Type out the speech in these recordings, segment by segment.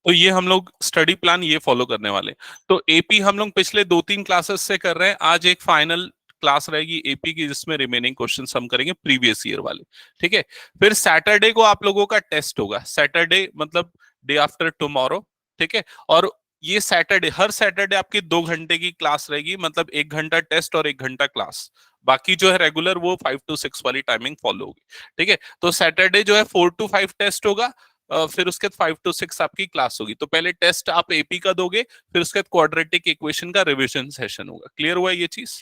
तो ये हम लोग स्टडी प्लान ये फॉलो करने वाले। तो एपी हम लोग पिछले 2-3 क्लासेस से कर रहे हैं, आज एक फाइनल क्लास रहेगी एपी की जिसमें रिमेनिंग क्वेश्चंस हम करेंगे प्रीवियस ईयर वाले। ठीक है, फिर सैटरडे को आप लोगों का टेस्ट होगा, सैटरडे मतलब डे आफ्टर टुमारो। ठीक है, और ये सैटरडे, हर सैटरडे आपकी 2 घंटे की क्लास रहेगी, मतलब 1 घंटा टेस्ट और 1 घंटा क्लास। बाकी जो है रेगुलर वो 5 to 6 वाली टाइमिंग फॉलो होगी। ठीक है, तो सैटरडे जो है 4 to 5 टेस्ट होगा, फिर उसके बाद 5 to 6 आपकी क्लास होगी। तो पहले टेस्ट आप एपी का दोगे, फिर उसके बाद क्वाड्रेटिक इक्वेशन का रिवीजन सेशन होगा। क्लियर हुआ ये चीज?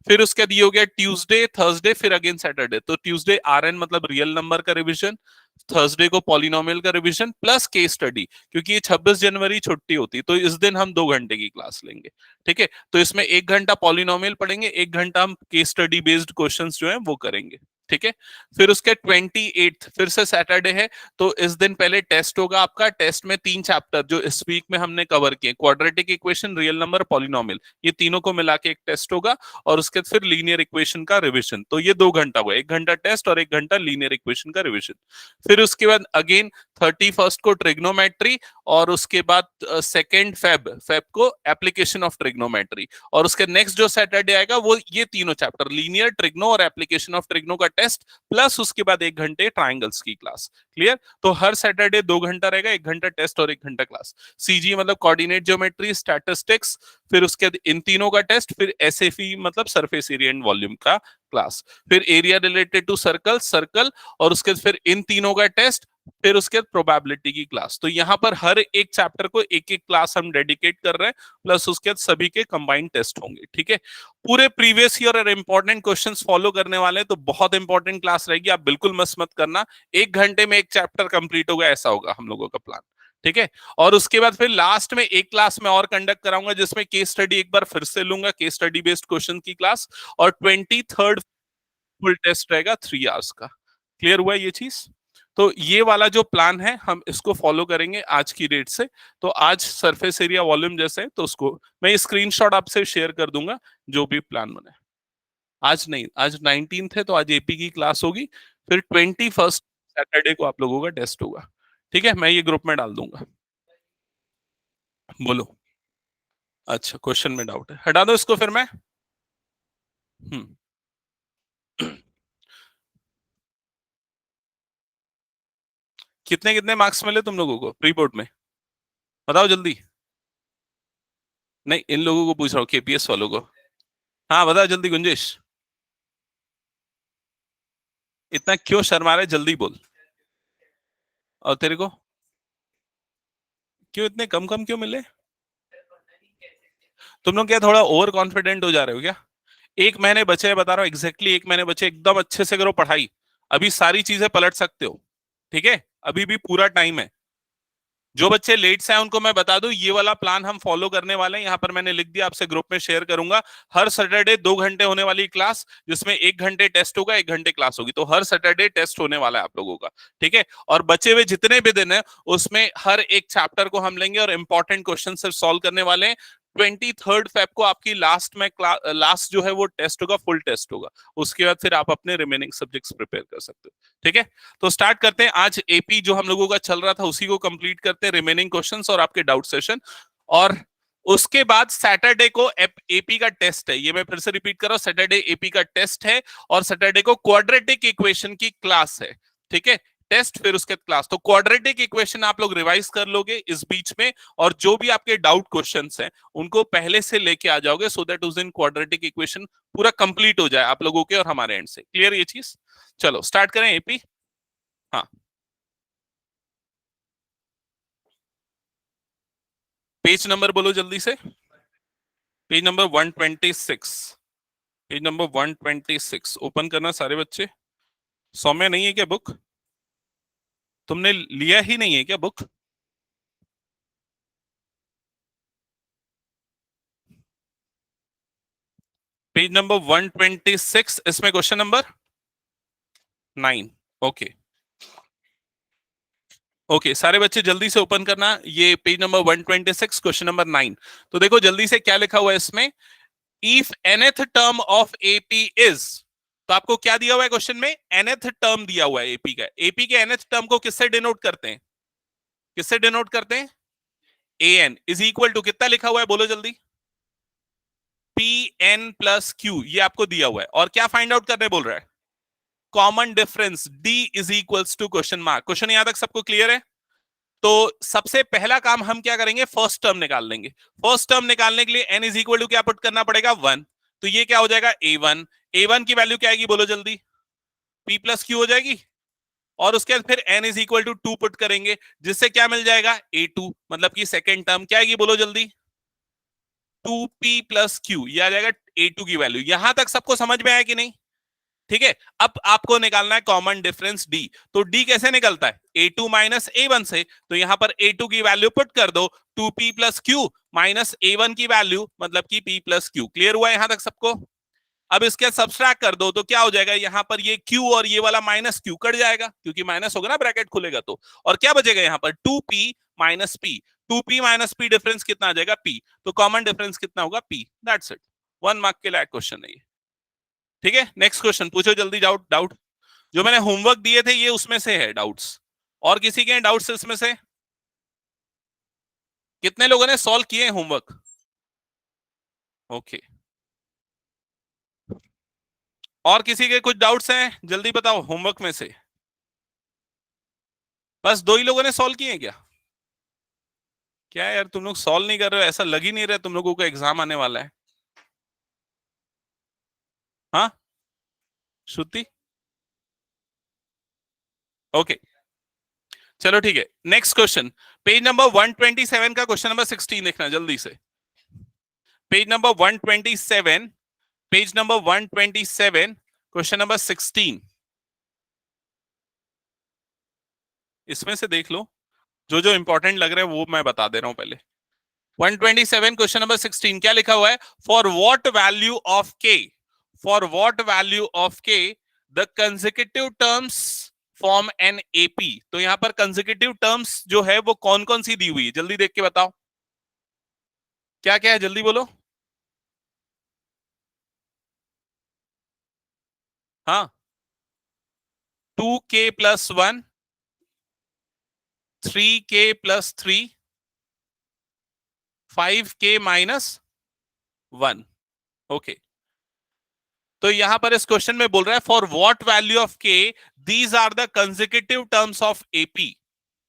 फिर उसके बाद ये हो गया ट्यूसडे, थर्सडे, फिर अगेन सैटरडे। तो ट्यूसडे आरएन मतलब रियल नंबर का रिवीजन, थर्सडे को पॉलिनोमियल का रिवीजन प्लस केस स्टडी, क्योंकि ये 26 जनवरी छुट्टी होती है तो इस दिन हम 2 घंटे की क्लास लेंगे। ठीक है, तो इसमें 1 घंटा पॉलिनोमियल पढ़ेंगे, 1 घंटा हम केस स्टडी बेस्ड क्वेश्चंस जो है वो करेंगे। ठीक है, फिर उसके 28 फिर से सैटरडे है, तो इस दिन पहले टेस्ट होगा आपका। टेस्ट में 3 चैप्टर जो इस वीक में हमने कवर किए, quadratic equation, real number, polynomial, ये तीनों को मिला के एक टेस्ट होगा, और उसके फिर लीनियर इक्वेशन का रिवीजन। तो ये 2 घंटा हुआ, 1 घंटा टेस्ट और 1 घंटा लीनियर इक्वेशन का रिवीजन। फिर उसके बाद अगेन 31 को ट्रिग्नोमेट्री, और उसके बाद 2 फेब को एप्लीकेशन ऑफ ट्रिग्नोमेट्री, और उसके नेक्स्ट जो सैटरडे आएगा वो ये तीनों चैप्टर, लीनियर, ट्रिग्नो और एप्लीकेशन ऑफ ट्रिग्नो का टेस्ट, प्लस उसके बाद 1 घंटे ट्राइंगल्स की क्लास। क्लियर? तो हर सैटरडे 2 घंटा रहेगा, 1 घंटा टेस्ट और 1 घंटा क्लास। सीजी मतलब कोऑर्डिनेट ज्योमेट्री, स्टैटिस्टिक्स, फिर उसके बाद इन तीनों का टेस्ट, फिर एसएफई मतलब सरफेस एरिया एंड वॉल्यूम का क्लास, फिर area related to circle, circle, और उसके बाद फिर इन तीनों का टेस्ट, फिर उसके बाद प्रोबेबिलिटी की क्लास। तो यहाँ पर हर एक चैप्टर को एक एक क्लास हम डेडिकेट कर रहे हैं, प्लस उसके बाद सभी के कंबाइंड टेस्ट होंगे। ठीक है, पूरे प्रीवियस ईयर और इंपॉर्टेंट क्वेश्चंस फॉलो करने वाले हैं, तो बहुत इंपॉर्टेंट क्लास रहेगी, आप बिल्कुल मिस मत करना। 1 घंटे में एक चैप्टर कंप्लीट होगा, ऐसा होगा हम लोगों का प्लान। ठीक है, और उसके बाद फिर लास्ट में एक क्लास में और कंडक्ट कराऊंगा जिसमें केस स्टडी एक बार फिर से लूंगा, केस स्टडी बेस्ड क्वेश्चन की क्लास, और 23 फुल टेस्ट रहेगा 3 आवर्स का। क्लियर हुआ ये चीज? तो ये वाला जो प्लान है हम इसको फॉलो करेंगे आज की डेट से। तो आज सरफेस एरिया वॉल्यूम जैसे है, तो उसको मैं स्क्रीनशॉट आपसे शेयर कर दूंगा, जो भी प्लान बने। आज नहीं, आज 19th है, तो आज एपी की क्लास होगी, फिर 21 सैटरडे को आप लोगों का टेस्ट होगा। ठीक है, मैं ये ग्रुप में डाल दूंगा। बोलो। अच्छा, क्वेश्चन में डाउट है, हटा दो इसको फिर मैं। हम्म। कितने कितने मार्क्स मिले तुम लोगों को प्री बोर्ड में? बताओ जल्दी। नहीं, इन लोगों को पूछ रहा हूँ, केपीएस वालों को। हाँ बताओ जल्दी गुंजेश। इतना क्यों शर्मा रहे, जल्दी बोल। और तेरे को क्यों इतने कम कम क्यों मिले? तुम लोग क्या थोड़ा ओवर कॉन्फिडेंट हो जा रहे हो क्या? 1 महीने बचे हैं, बता रहा हूँ, एग्जैक्टली 1 महीने बचे, एकदम अच्छे से करो पढ़ाई। अभी सारी चीजें पलट सकते हो। ठीक है, अभी भी पूरा टाइम है। जो बच्चे लेट से आए उनको मैं बता दूं, ये वाला प्लान हम फॉलो करने वाले हैं। यहाँ पर मैंने लिख दिया, आपसे ग्रुप में शेयर करूंगा। हर सैटरडे 2 घंटे होने वाली क्लास, जिसमें 1 घंटे टेस्ट होगा, 1 घंटे क्लास होगी। तो हर सैटरडे टेस्ट होने वाला है आप लोगों का। ठीक है, और बचे हुए जितने भी दिन है उसमें हर एक चैप्टर को हम लेंगे और इंपॉर्टेंट क्वेश्चन से सॉल्व करने वाले हैं। 23 फेब को आपकी लास्ट में लास्ट जो है वो टेस्ट होगा, फुल टेस्ट होगा। उसके बाद फिर आप अपने रिमेनिंग सब्जेक्ट्स प्रिपेयर कर सकते हो। ठीक है, तो स्टार्ट करते हैं। आज एपी जो हम लोगों का चल रहा था उसी को कंप्लीट करते हैं, रिमेनिंग क्वेश्चंस और आपके डाउट सेशन। और उसके बाद सैटरडे को एपी का टेस्ट है, ये मैं फिर से रिपीट कर रहा हूं, सैटरडे एपी का टेस्ट है, और सैटरडे को क्वाड्रेटिक इक्वेशन की क्लास है। ठीक है, टेस्ट फिर उसके क्लास। तो क्वाड्रेटिक इक्वेशन आप लोग रिवाइज कर लोगे इस बीच में, और जो भी आपके डाउट क्वेश्चंस हैं उनको पहले से लेके आ जाओगे, सो दैट उस दिन क्वाड्रेटिक इक्वेशन पूरा कंप्लीट हो जाए आप लोगों के और हमारे एंड से। क्लियर ये चीज? चलो स्टार्ट करें एपी। हाँ, पेज नंबर बोलो जल्दी से। Page number 126। Page number 126 open करना सारे बच्चे। सौम्य नहीं है क्या बुक? तुमने लिया ही नहीं है क्या बुक? पेज नंबर 126, इसमें क्वेश्चन नंबर 9। ओके, ओके सारे बच्चे जल्दी से ओपन करना, ये पेज नंबर 126 क्वेश्चन नंबर 9। तो देखो जल्दी से क्या लिखा हुआ है इसमें। If nth term of AP is, तो आपको क्या दिया हुआ है क्वेश्चन में? nth टर्म दिया हुआ है एपी का। एपी के nth टर्म को किससे डिनोट करते हैं? किससे डिनोट करते हैं? A N is equal to कितना लिखा हुआ है बोलो जल्दी, पी एन प्लस क्यू, ये आपको दिया हुआ है। और क्या फाइंड आउट करने बोल रहा है, common difference D is equals to question mark. Question यहां तक सबको क्लियर है? तो सबसे पहला काम हम क्या करेंगे, फर्स्ट टर्म निकाल लेंगे। फर्स्ट टर्म निकालने के लिए एन इज इक्वल टू क्या पुट करना पड़ेगा, वन। तो ये क्या हो जाएगा, ए वन। ए वन की वैल्यू क्या आएगी बोलो जल्दी, पी प्लस क्यू हो जाएगी। और उसके बाद फिर n is equal to two put करेंगे, जिससे क्या मिल जाएगा, ए टू। मतलब कि सेकेंड टर्म क्या आएगी बोलो जल्दी, टू पी प्लस क्यू, ये आ जाएगा ए टू की वैल्यू। यहां तक सबको समझ में आया कि नहीं? ठीक है, अब आपको निकालना है कॉमन डिफरेंस डी। तो डी कैसे निकलता है, A two minus A one से। तो यहां पर ए टू की वैल्यू पुट कर दो, two P plus Q minus A one की वैल्यू मतलब कि पी प्लस क्यू। क्लियर हुआ यहां तक सबको? अब इसके सब्सट्रैक्ट कर दो तो क्या हो जाएगा, यहां पर ये क्यू और ये वाला माइनस क्यू कट जाएगा, क्योंकि माइनस होगा ना, ब्रैकेट खुलेगा तो। और क्या बचेगा यहां पर, two P minus P. Two P minus P difference कितना आ जाएगा, पी। तो कॉमन डिफरेंस कितना होगा, पी। दैट्स इट, 1 मार्क के लायक क्वेश्चन है ये। ठीक है, नेक्स्ट क्वेश्चन पूछो जल्दी। डाउट डाउट जो मैंने होमवर्क दिए थे ये उसमें से है डाउट्स, और किसी के डाउट्स इसमें से? कितने लोगों ने सॉल्व किए होमवर्क? ओके, और किसी के कुछ डाउट्स हैं जल्दी बताओ होमवर्क में से। बस दो ही लोगों ने सॉल्व किए हैं क्या? क्या यार तुम लोग सॉल्व नहीं कर रहे हो, ऐसा लग ही नहीं रहा तुम लोगों का एग्जाम आने वाला है। हाँ, श्रुति? ओके, चलो ठीक है। नेक्स्ट क्वेश्चन, पेज नंबर 127 का क्वेश्चन नंबर 16 देखना जल्दी से। Page number 127, page number 127, question number 16। इसमें से देख लो, जो जो इंपॉर्टेंट लग रहा है वो मैं बता दे रहा हूं पहले। 127 क्वेश्चन नंबर 16 क्या लिखा हुआ है, फॉर व्हाट वैल्यू ऑफ के, फॉर व्हाट वैल्यू ऑफ के the consecutive terms form an AP. तो यहां पर कंसेक्यूटिव टर्म्स जो है वो कौन कौन सी दी हुई है, जल्दी देख के बताओ क्या क्या है, जल्दी बोलो। हाँ, 2k+1, 3k+3, 5k-1। ओके, तो यहां पर इस क्वेश्चन में बोल रहा है for what value of K these are the consecutive terms of AP.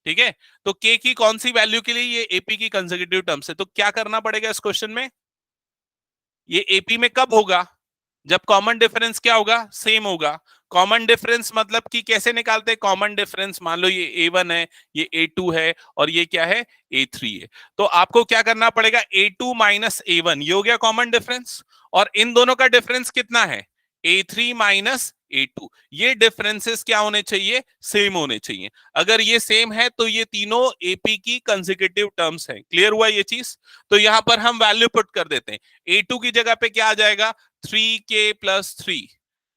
ठीक है, तो के की कौन सी वैल्यू के लिए ये एपी की कंसेक्यूटिव टर्म्स है। तो क्या करना पड़ेगा इस क्वेश्चन में, ये एपी में कब होगा, जब कॉमन डिफरेंस क्या होगा, सेम होगा। कॉमन डिफरेंस मतलब कि कैसे निकालते हैं कॉमन डिफरेंस, मान लो ये ए वन है, ये ए टू है, और ये क्या है, ए थ्री है। तो आपको क्या करना पड़ेगा, ए टू माइनस ए वन, ये हो गया कॉमन डिफरेंस। और इन दोनों का डिफरेंस कितना है, ए थ्री माइनस ए टू। ये डिफरेंसेस क्या होने चाहिए, सेम होने चाहिए। अगर ये सेम है तो ये तीनों एपी की कंसेक्यूटिव टर्म्स हैं। क्लियर हुआ ये चीज? तो यहां पर हम वैल्यू पुट कर देते हैं। ए टू की जगह पे क्या आ जाएगा, 3k+3,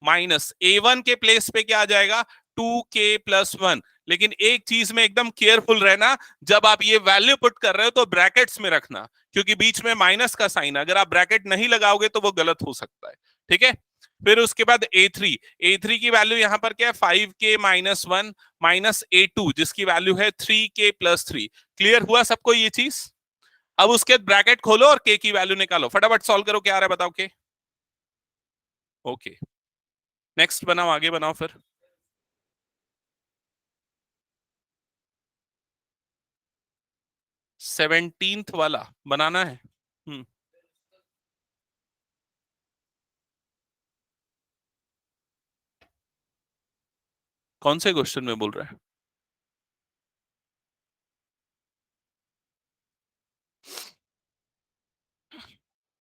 माइनस ए वन के प्लेस पे क्या आ जाएगा, 2k+1। लेकिन एक चीज में एकदम केयरफुल रहना, जब आप ये वैल्यू पुट कर रहे हो तो ब्रैकेट्स में रखना, क्योंकि बीच में माइनस का साइन है, अगर आप ब्रैकेट नहीं लगाओगे तो वो गलत हो सकता है। ठीक है, फिर उसके बाद ए थ्री की वैल्यू यहां पर क्या है, 5k-1 माइनस ए टू जिसकी वैल्यू है 3k+3। क्लियर हुआ सबको ये चीज? अब उसके ब्रैकेट खोलो और के की वैल्यू निकालो, फटाफट सॉल्व करो, क्या आ रहा है बताओ के। ओके, नेक्स्ट बनाओ, आगे बनाओ फिर। 17th वाला बनाना है। कौन से क्वेश्चन में बोल रहा है,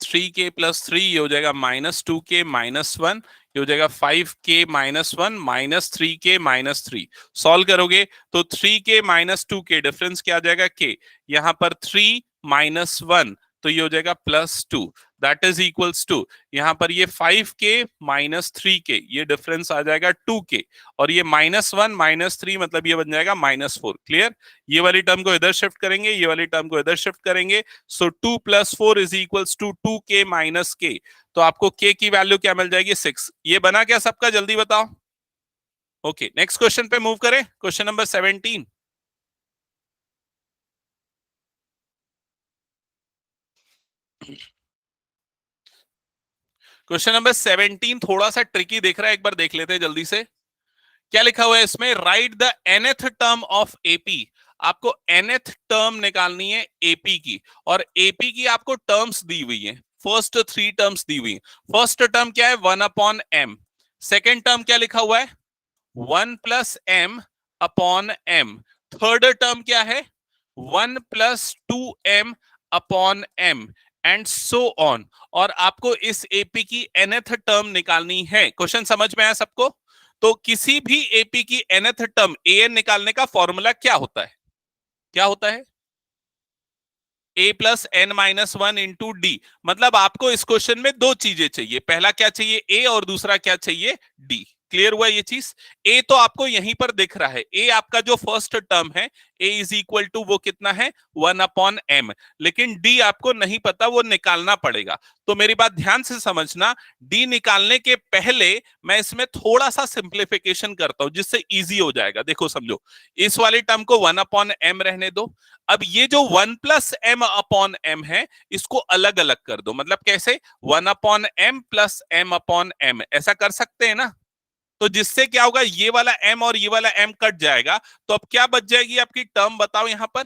3k+3, ये हो जाएगा -2k-1, ये हो जाएगा 5k-1 -3k-3। सॉल्व करोगे तो 3k-2k डिफरेंस क्या आ जाएगा, k। यहां पर 3 - 1 तो ये हो जाएगा +2, दैट इज इक्वल्स टू, यहां पर ये 5k-3k, ये डिफरेंस आ जाएगा 2k। और ये -1 -3 मतलब ये बन जाएगा -4। क्लियर? ये वाली टर्म को इधर शिफ्ट करेंगे, ये वाली टर्म को इधर शिफ्ट करेंगे। सो 2+4 इज इक्वल्स टू 2k-k। तो आपको k की वैल्यू क्या मिल जाएगी, 6। ये बना क्या सबका, जल्दी बताओ। ओके, नेक्स्ट क्वेश्चन पे मूव करें, क्वेश्चन नंबर 17। क्वेश्चन नंबर 17 थोड़ा सा ट्रिकी दिख रहा है, एक बार देख लेते हैं जल्दी से। क्या लिखा हुआ है इसमें? Right the nth term of AP. आपको nth टर्म निकालनी है एपी की, और एपी की आपको टर्म्स दी हुई है, फर्स्ट 3 टर्म्स दी हुई है। फर्स्ट टर्म क्या है? 1/m। सेकेंड टर्म क्या लिखा हुआ है? 1+m/m। थर्ड टर्म क्या है? 1+2m/m, and so on. और आपको इस एपी की nth टर्म निकालनी है। क्वेश्चन समझ में आया सबको? तो किसी भी एपी की nth टर्म an निकालने का फॉर्मूला क्या होता है? क्या होता है? a+n-1 × d। मतलब आपको इस क्वेश्चन में दो चीजें चाहिए, पहला क्या चाहिए? a, और दूसरा क्या चाहिए? d। क्लियर हुआ ये चीज? a तो आपको यहीं पर दिख रहा है, a आपका जो फर्स्ट टर्म है, a इज इक्वल टू वो कितना है? 1/m। लेकिन d आपको नहीं पता, वो निकालना पड़ेगा। तो मेरी बात ध्यान से समझना, d निकालने के पहले मैं इसमें थोड़ा सा सिंप्लीफिकेशन करता हूं, जिससे इजी हो जाएगा। देखो समझो, इस वाली टर्म को 1/m रहने दो। अब ये जो 1+m/m है, इसको अलग अलग कर दो। मतलब कैसे? 1/m + m/m, ऐसा कर सकते हैं ना? तो जिससे क्या होगा, ये वाला m और ये वाला m कट जाएगा। तो अब क्या बच जाएगी आपकी टर्म? बताओ यहां पर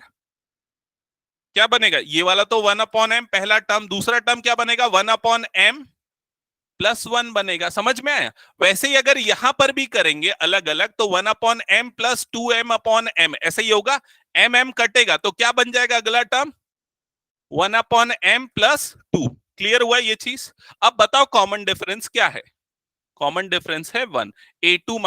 क्या बनेगा? ये वाला तो 1/m पहला टर्म, दूसरा टर्म क्या बनेगा? 1/m+1 बनेगा। समझ में आया? वैसे ही अगर यहां पर भी करेंगे अलग अलग, तो 1/m + 2m/m, ऐसे ही होगा। m कटेगा तो क्या बन जाएगा अगला टर्म? 1/m+2। क्लियर हुआ ये चीज? अब बताओ कॉमन डिफरेंस क्या है? कॉमन डिफरेंस है 1। a2 -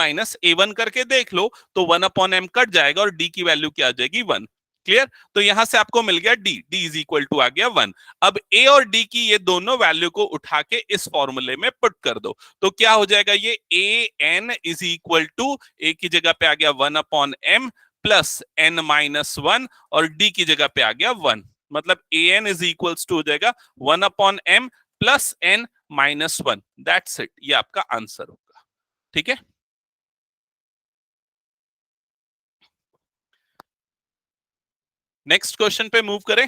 a1 करके देख लो, तो 1/m कट जाएगा और d की वैल्यू क्या आ जाएगी? 1। क्लियर? तो यहां से आपको मिल गया d, d is equal to आ गया 1। अब a और d की ये दोनों वैल्यू को उठा के इस फॉर्मूले में पुट कर दो, तो क्या हो जाएगा? ये an is equal to, a की जगह पे आ गया 1/m + n-1, और d की जगह पे आ गया 1। मतलब an इज इक्वल्स टू हो जाएगा 1/m + n-1। दैट्स इट, ये आपका आंसर होगा। ठीक है? नेक्स्ट क्वेश्चन पे मूव करें।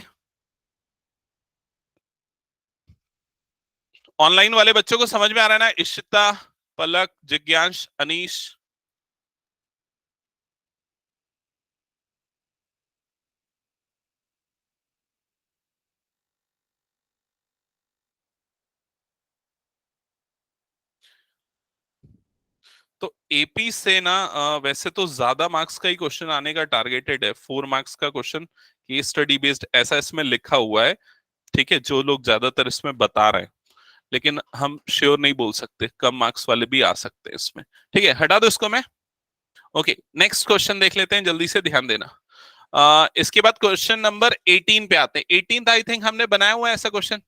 ऑनलाइन वाले बच्चों को समझ में आ रहा है ना? इशिता, पलक, जिज्ञांश, अनीश। तो एपी से ना वैसे तो ज्यादा मार्क्स का ही क्वेश्चन आने का टारगेटेड है। 4 मार्क्स का क्वेश्चन, केस स्टडी बेस्ड, ऐसा इसमें लिखा हुआ है। ठीक है, जो लोग ज्यादातर इसमें बता रहे हैं, लेकिन हम श्योर नहीं बोल सकते, कम मार्क्स वाले भी आ सकते हैं इसमें। ठीक है, हटा दो इसको मैं। ओके, नेक्स्ट क्वेश्चन देख लेते हैं, जल्दी से ध्यान देना। इसके बाद क्वेश्चन नंबर 18 पे आते हैं। 18 आई थिंक हमने बनाया हुआ है ऐसा क्वेश्चन।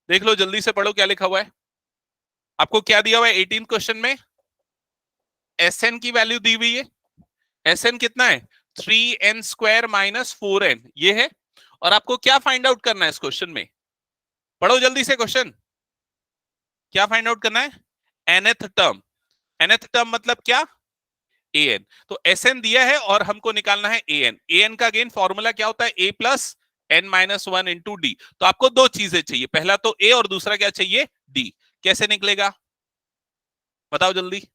देख लो, जल्दी से पढ़ो क्या लिखा हुआ है। आपको क्या दिया हुआ है 18 क्वेश्चन में? एसएन की वैल्यू दी हुई है। एसएन कितना है? 3n² - 4n, ये है। और आपको क्या फाइंड आउट करना है इस क्वेश्चन में? पढ़ो जल्दी से क्वेश्चन। क्या फाइंड आउट करना है? nth term. nth टर्म मतलब क्या? an। तो एसएन दिया है और हमको निकालना है an। an का अगेन फॉर्मूला क्या होता है? a + n-1 × d। तो आपको दो चीजें चाहिए, पहला तो a और दूसरा क्या चाहिए? d। कैसे निकलेगा? बताओ जल्दी,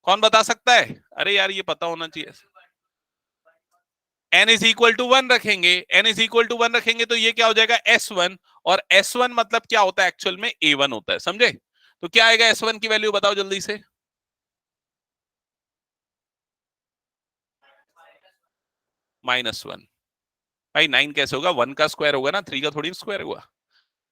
कौन बता सकता है? अरे यार, ये पता होना चाहिए। n इज इक्वल टू 1 रखेंगे, n इज इक्वल टू 1 रखेंगे तो ये क्या हो जाएगा? s1। और s1 मतलब क्या होता है? एक्चुअल में a1 होता है, समझे? तो क्या आएगा s1 की वैल्यू? बताओ जल्दी से। -1। भाई 9 कैसे होगा? 1 का स्क्वायर होगा ना, 3 का थोड़ी स्क्वायर होगा।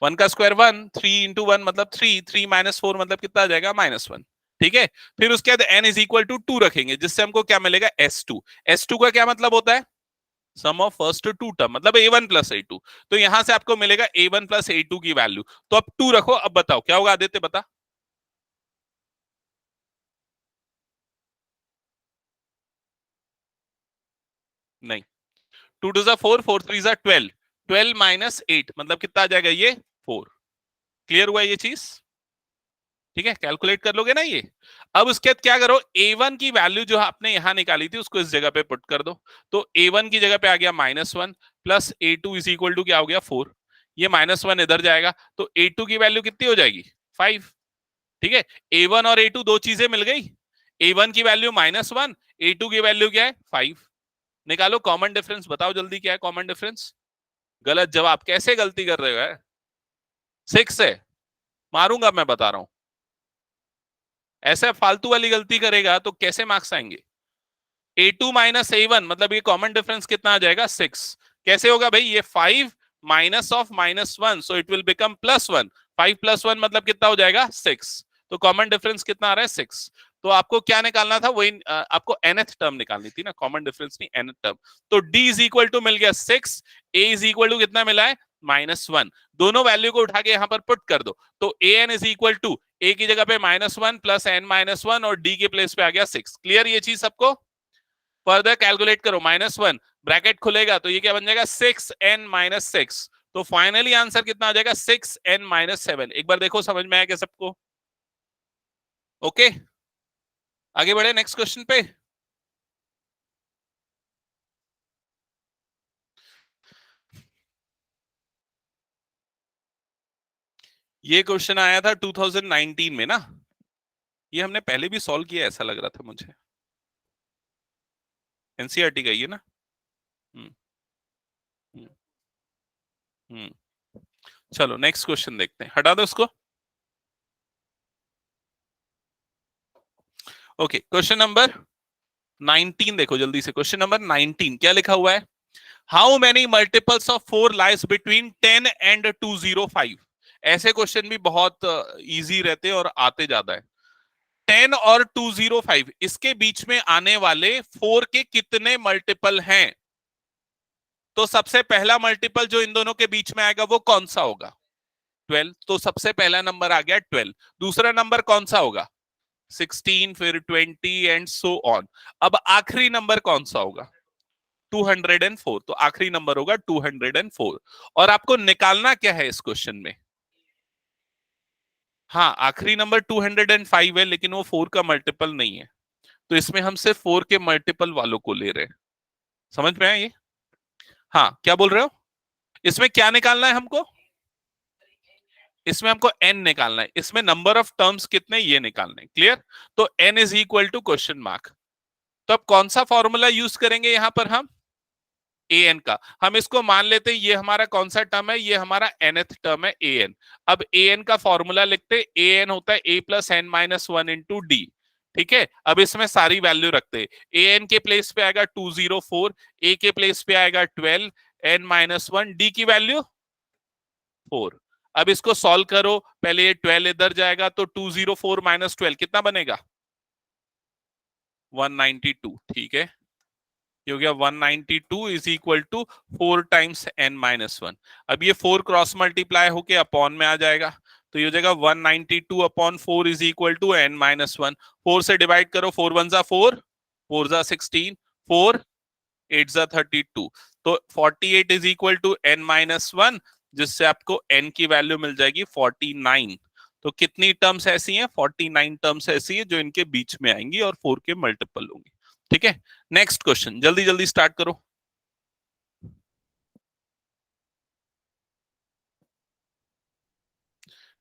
1 का स्क्वायर 1, 3 × 1 मतलब 3, 3 - 4 मतलब कितना आ जाएगा? -1। ठीक है, फिर उसके बाद n इज इक्वल टू 2 रखेंगे, जिससे हमको क्या मिलेगा? s2। s2 का क्या मतलब होता है? सम ऑफ फर्स्ट टू टर्म, मतलब a1 + a2। तो यहां से आपको मिलेगा a1 + a2 की वैल्यू। तो अब 2 रखो। अब बताओ क्या होगा? आदित्य बता। नहीं, 2 2 ज़ा 4, 4 3 ज़ा 12, 12 - 8 मतलब कितना आ जाएगा? ये 4। क्लियर हुआ ये चीज? ठीक है, कैलकुलेट कर लोगे ना ये। अब उसके बाद क्या करो? a1 की वैल्यू जो आपने यहां निकाली थी, उसको इस जगह पे पुट कर दो। तो a1 की जगह पे आ गया -1 + a2 इज इक्वल टू क्या हो गया? 4। ये -1 इधर जाएगा, तो A2 की वैल्यू कितनी हो जाएगी 5। ठीक है, A1 और A2 दो चीजें मिल गई। A1 की वैल्यू -1, A2 की वैल्यू क्या है 5। निकालो कॉमन डिफरेंस, बताओ जल्दी क्या है कॉमन डिफरेंस। गलत जवाब, कैसे गलती कर रहे हो है? 6 है, मारूंगा मैं बता रहा हूं। ऐसे फालतू वाली गलती करेगा तो कैसे मार्क्स आएंगे। A2 माइनस A1 मतलब ये कॉमन डिफरेंस कितना आ जाएगा 6। कैसे होगा भाई, ये 5 minus of -1, so it will become +1। 5 + 1 मतलब कितना हो जाएगा 6। तो कॉमन डिफरेंस कितना आ रहा है 6। तो आपको क्या निकालना था, वही आपको nth टर्म निकालनी थी ना, कॉमन डिफरेंस नहीं nth टर्म। तो D इज इक्वल टू मिल गया 6, A इज इक्वल टू कितना मिला है -1। दोनों वैल्यू को उठा के यहां पर पुट कर दो, तो an is equal to A की जगह पे -1 प्लस n-1 और D के प्लेस पे आ गया 6। क्लियर ये चीज सबको। फर्दर कैलकुलेट करो, -1 ब्रैकेट खुलेगा तो ये क्या बन जाएगा 6n-6। तो फाइनली आंसर कितना आ जाएगा 6n-7। एक बार देखो समझ में आया क्या सबको। ओके, आगे बढ़े नेक्स्ट क्वेश्चन पे। ये क्वेश्चन आया था 2019 में ना, ये हमने पहले भी सॉल्व किया ऐसा लग रहा था मुझे। एनसीईआरटी का ये ना। हम्म हम्म हम्म। चलो नेक्स्ट क्वेश्चन देखते हैं, हटा दो उसको। ओके, क्वेश्चन नंबर 19 देखो जल्दी से। क्वेश्चन नंबर 19 क्या लिखा हुआ है, how many multiples of 4 lies between 10 and 205। ऐसे क्वेश्चन भी बहुत इजी रहते हैं और आते ज्यादा है। 10 और 205 इसके बीच में आने वाले 4 के कितने मल्टीपल हैं। तो सबसे पहला मल्टीपल जो इन दोनों के बीच में आएगा वो कौन सा होगा 12। तो सबसे पहला नंबर आ गया 12। दूसरा नंबर कौन सा होगा 16, फिर 20 एंड सो ऑन। अब आखिरी नंबर कौन सा होगा 204। तो आखिरी नंबर होगा 204। और आपको निकालना क्या है इस क्वेश्चन में। हाँ, आखिरी नंबर 205 है लेकिन वो 4 का मल्टीपल नहीं है, तो इसमें हम सिर्फ 4 के मल्टीपल वालों को ले रहे हैं। समझ में आया ये। हाँ, क्या बोल रहे हो। इसमें क्या निकालना है हमको, इसमें हमको n निकालना है, इसमें नंबर ऑफ टर्म्स कितने ये निकालना है। क्लियर। तो n is equal to question mark. तो अब कौन सा फॉर्मूला यूज करेंगे यहां पर हम, an का। हम इसको मान लेते हैं ये हमारा कौन सा टर्म है, ये हमारा nth टर्म है an। अब an का फॉर्मूला लिखते an होता है a plus n-1 into D. ठीक है, अब इसमें सारी वैल्यू रखते हैं। an के प्लेस पे आएगा 204, a के प्लेस पे आएगा 12, n-1, d की वैल्यू 4। अब इसको सॉल्व करो, पहले ये 12 इधर जाएगा तो 204 माइनस 12 कितना बनेगा 192। ठीक है, ये हो गया 192 is equal to 4 times n-1। अब ये 4 क्रॉस मल्टीप्लाई होके अपॉन में आ जाएगा, तो ये हो जाएगा 192 upon 4 is equal to n-1। 4 से डिवाइड करो, 4 1 जा 4, 4 जा 16, 4 8 जा 32। तो 48 इज इक्वल टू n-1, जिससे आपको n की वैल्यू मिल जाएगी 49। तो कितनी टर्म्स ऐसी हैं 49 टर्म्स ऐसी है जो इनके बीच में आएंगी और 4 के मल्टीपल होंगे। ठीक है, नेक्स्ट क्वेश्चन जल्दी जल्दी स्टार्ट करो।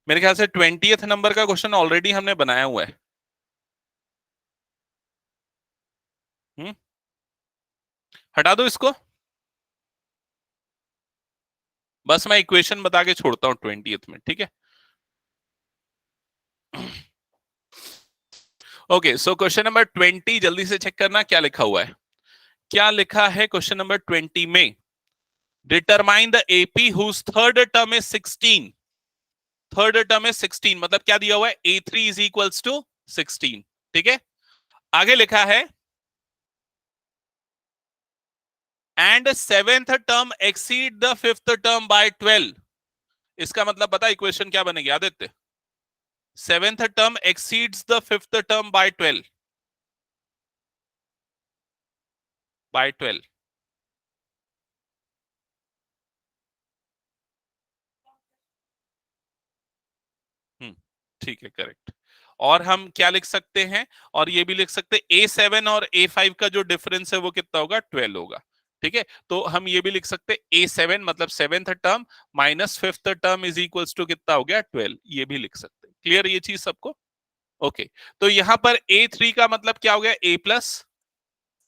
मेरे ख्याल से 20th नंबर का क्वेश्चन ऑलरेडी हमने बनाया हुआ है। हम्म, हटा दो इसको, बस मैं इक्वेशन बता के छोड़ता हूँ 20th में। ठीक है, ओके। सो क्वेश्चन नंबर 20 जल्दी से चेक करना क्या लिखा हुआ है। क्या लिखा है क्वेश्चन नंबर 20 में, determine the AP whose third term is 16। Third term is 16 मतलब क्या दिया हुआ है A3 इज इक्वल्स टू 16। ठीक है, आगे लिखा है and seventh term exceed the fifth term by 12। इसका मतलब पता इक्वेशन क्या बनेगी Aditya. Seventh term exceeds the fifth term by 12, by 12। Hmm, ठीक है, करेक्ट। और हम क्या लिख सकते हैं, और ये भी लिख सकते हैं A7 और A5 का जो डिफरेंस है वो कितना होगा 12 होगा। ठीक है, तो हम ये भी लिख सकते A7 मतलब seventh term minus fifth term is equals to कितना हो गया 12, ये भी लिख सकते हैं। क्लियर ये चीज सबको? ओके, तो यहां पर A3 का मतलब क्या हो गया, A plus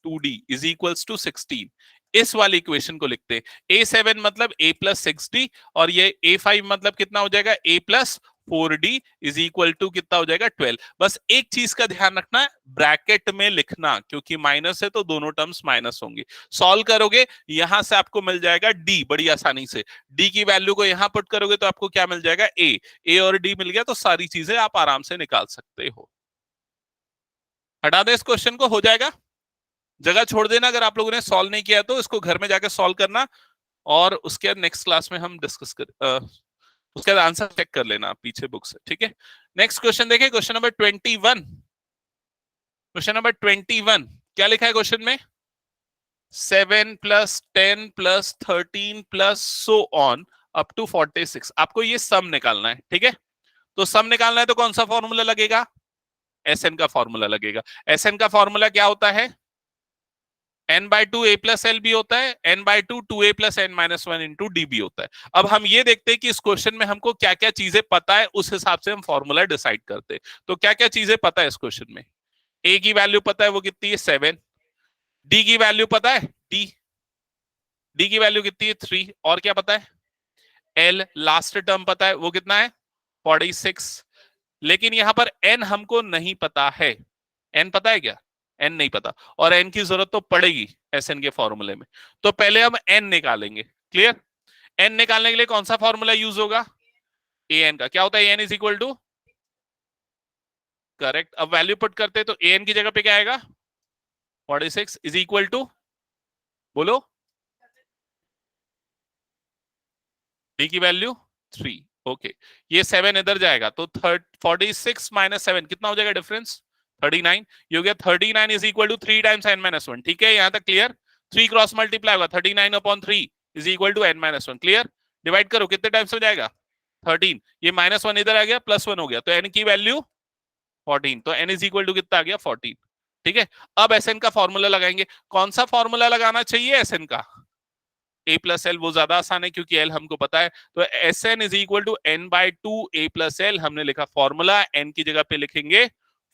2D is equals to 16। इस वाली इक्वेशन को लिखते हैं A7 मतलब A प्लस 6D, और ये A5 मतलब कितना हो जाएगा, A plus 4D is equal to कितना हो जाएगा 12। बस एक चीज का ध्यान रखना है, ब्रैकेट में लिखना, क्योंकि माइनस है तो दोनों टर्म्स माइनस होंगे। सॉल्व करोगे यहां से आपको मिल जाएगा D बड़ी आसानी से। D की वैल्यू को यहां पुट करोगे तो आपको क्या मिल जाएगा, A और D मिल गया, तो सारी चीजें आप आराम से निकाल सकते हो। हटा दे इस क्वेश्चन को, हो जाएगा, जगह छोड़ देना। अगर आप लोगों ने सॉल्व नहीं किया तो इसको घर में जाकर सॉल्व करना, और उसके बाद नेक्स्ट क्लास में हम डिस्कस कर उसके बाद आंसर चेक कर लेना पीछे बुक से, ठीक है। नेक्स्ट क्वेश्चन देखिए, क्वेश्चन नंबर 21। क्वेश्चन नंबर 21 क्या लिखा है क्वेश्चन में, 7 + 10 + 13 + सो ऑन अप टू 46। आपको ये सम निकालना है, ठीक है। तो सम निकालना है तो कौन सा फॉर्मूला लगेगा, एसएन का फॉर्मूला लगेगा। एसएन का फॉर्मूला क्या होता है, n/2 a+l भी होता है, n/2 2a+n-1 * d भी होता है। अब हम ये देखते हैं कि इस क्वेश्चन में हमको क्या क्या चीजें पता है, उस हिसाब से हम फॉर्मूला डिसाइड करते हैं। तो क्या क्या चीजें पता है इस क्वेश्चन में, a की वैल्यू पता है वो कितनी है 7, d की वैल्यू पता है d की वैल्यू कितनी है 3, और क्या पता है l लास्ट टर्म पता है वो कितना है 46। लेकिन यहां पर n हमको नहीं पता है, n पता है क्या, n नहीं पता, और n की जरूरत तो पड़ेगी एसएन के फॉर्मूले में। तो पहले हम n निकालेंगे। क्लियर, n निकालने के लिए कौन सा फॉर्मूला यूज होगा, an का। क्या होता है an is equal to, correct. अब वैल्यू पुट करते हैं तो an की जगह पे क्या आएगा 46 इज इक्वल टू, बोलो, d की वैल्यू 3। ओके, ये 7 इधर जाएगा तो 46 - 7 कितना हो जाएगा डिफरेंस 39। ये हो गया 39 इज इक्वल टू 3 × n-1। ठीक है, यहां तक क्लियर। 3 क्रॉस मल्टीप्लाई होगा 39/3 is equal to n-1। Clear, divide करो कितने टाइम्स हो जाएगा 13, ये -1 इधर आ गया, +1 हो गया, तो n की वैल्यू 14, तो n इज इक्वल टू कितना आ गया 14। ठीक है, अब एसएन का फॉर्मूला लगाएंगे। कौन सा फॉर्मूला लगाना चाहिए एसएन का, A+L, वो ज्यादा आसान है क्योंकि L हमको पता है। तो Sn is equal to n/2 A+L हमने लिखा फॉर्मूला, n की जगह पे लिखेंगे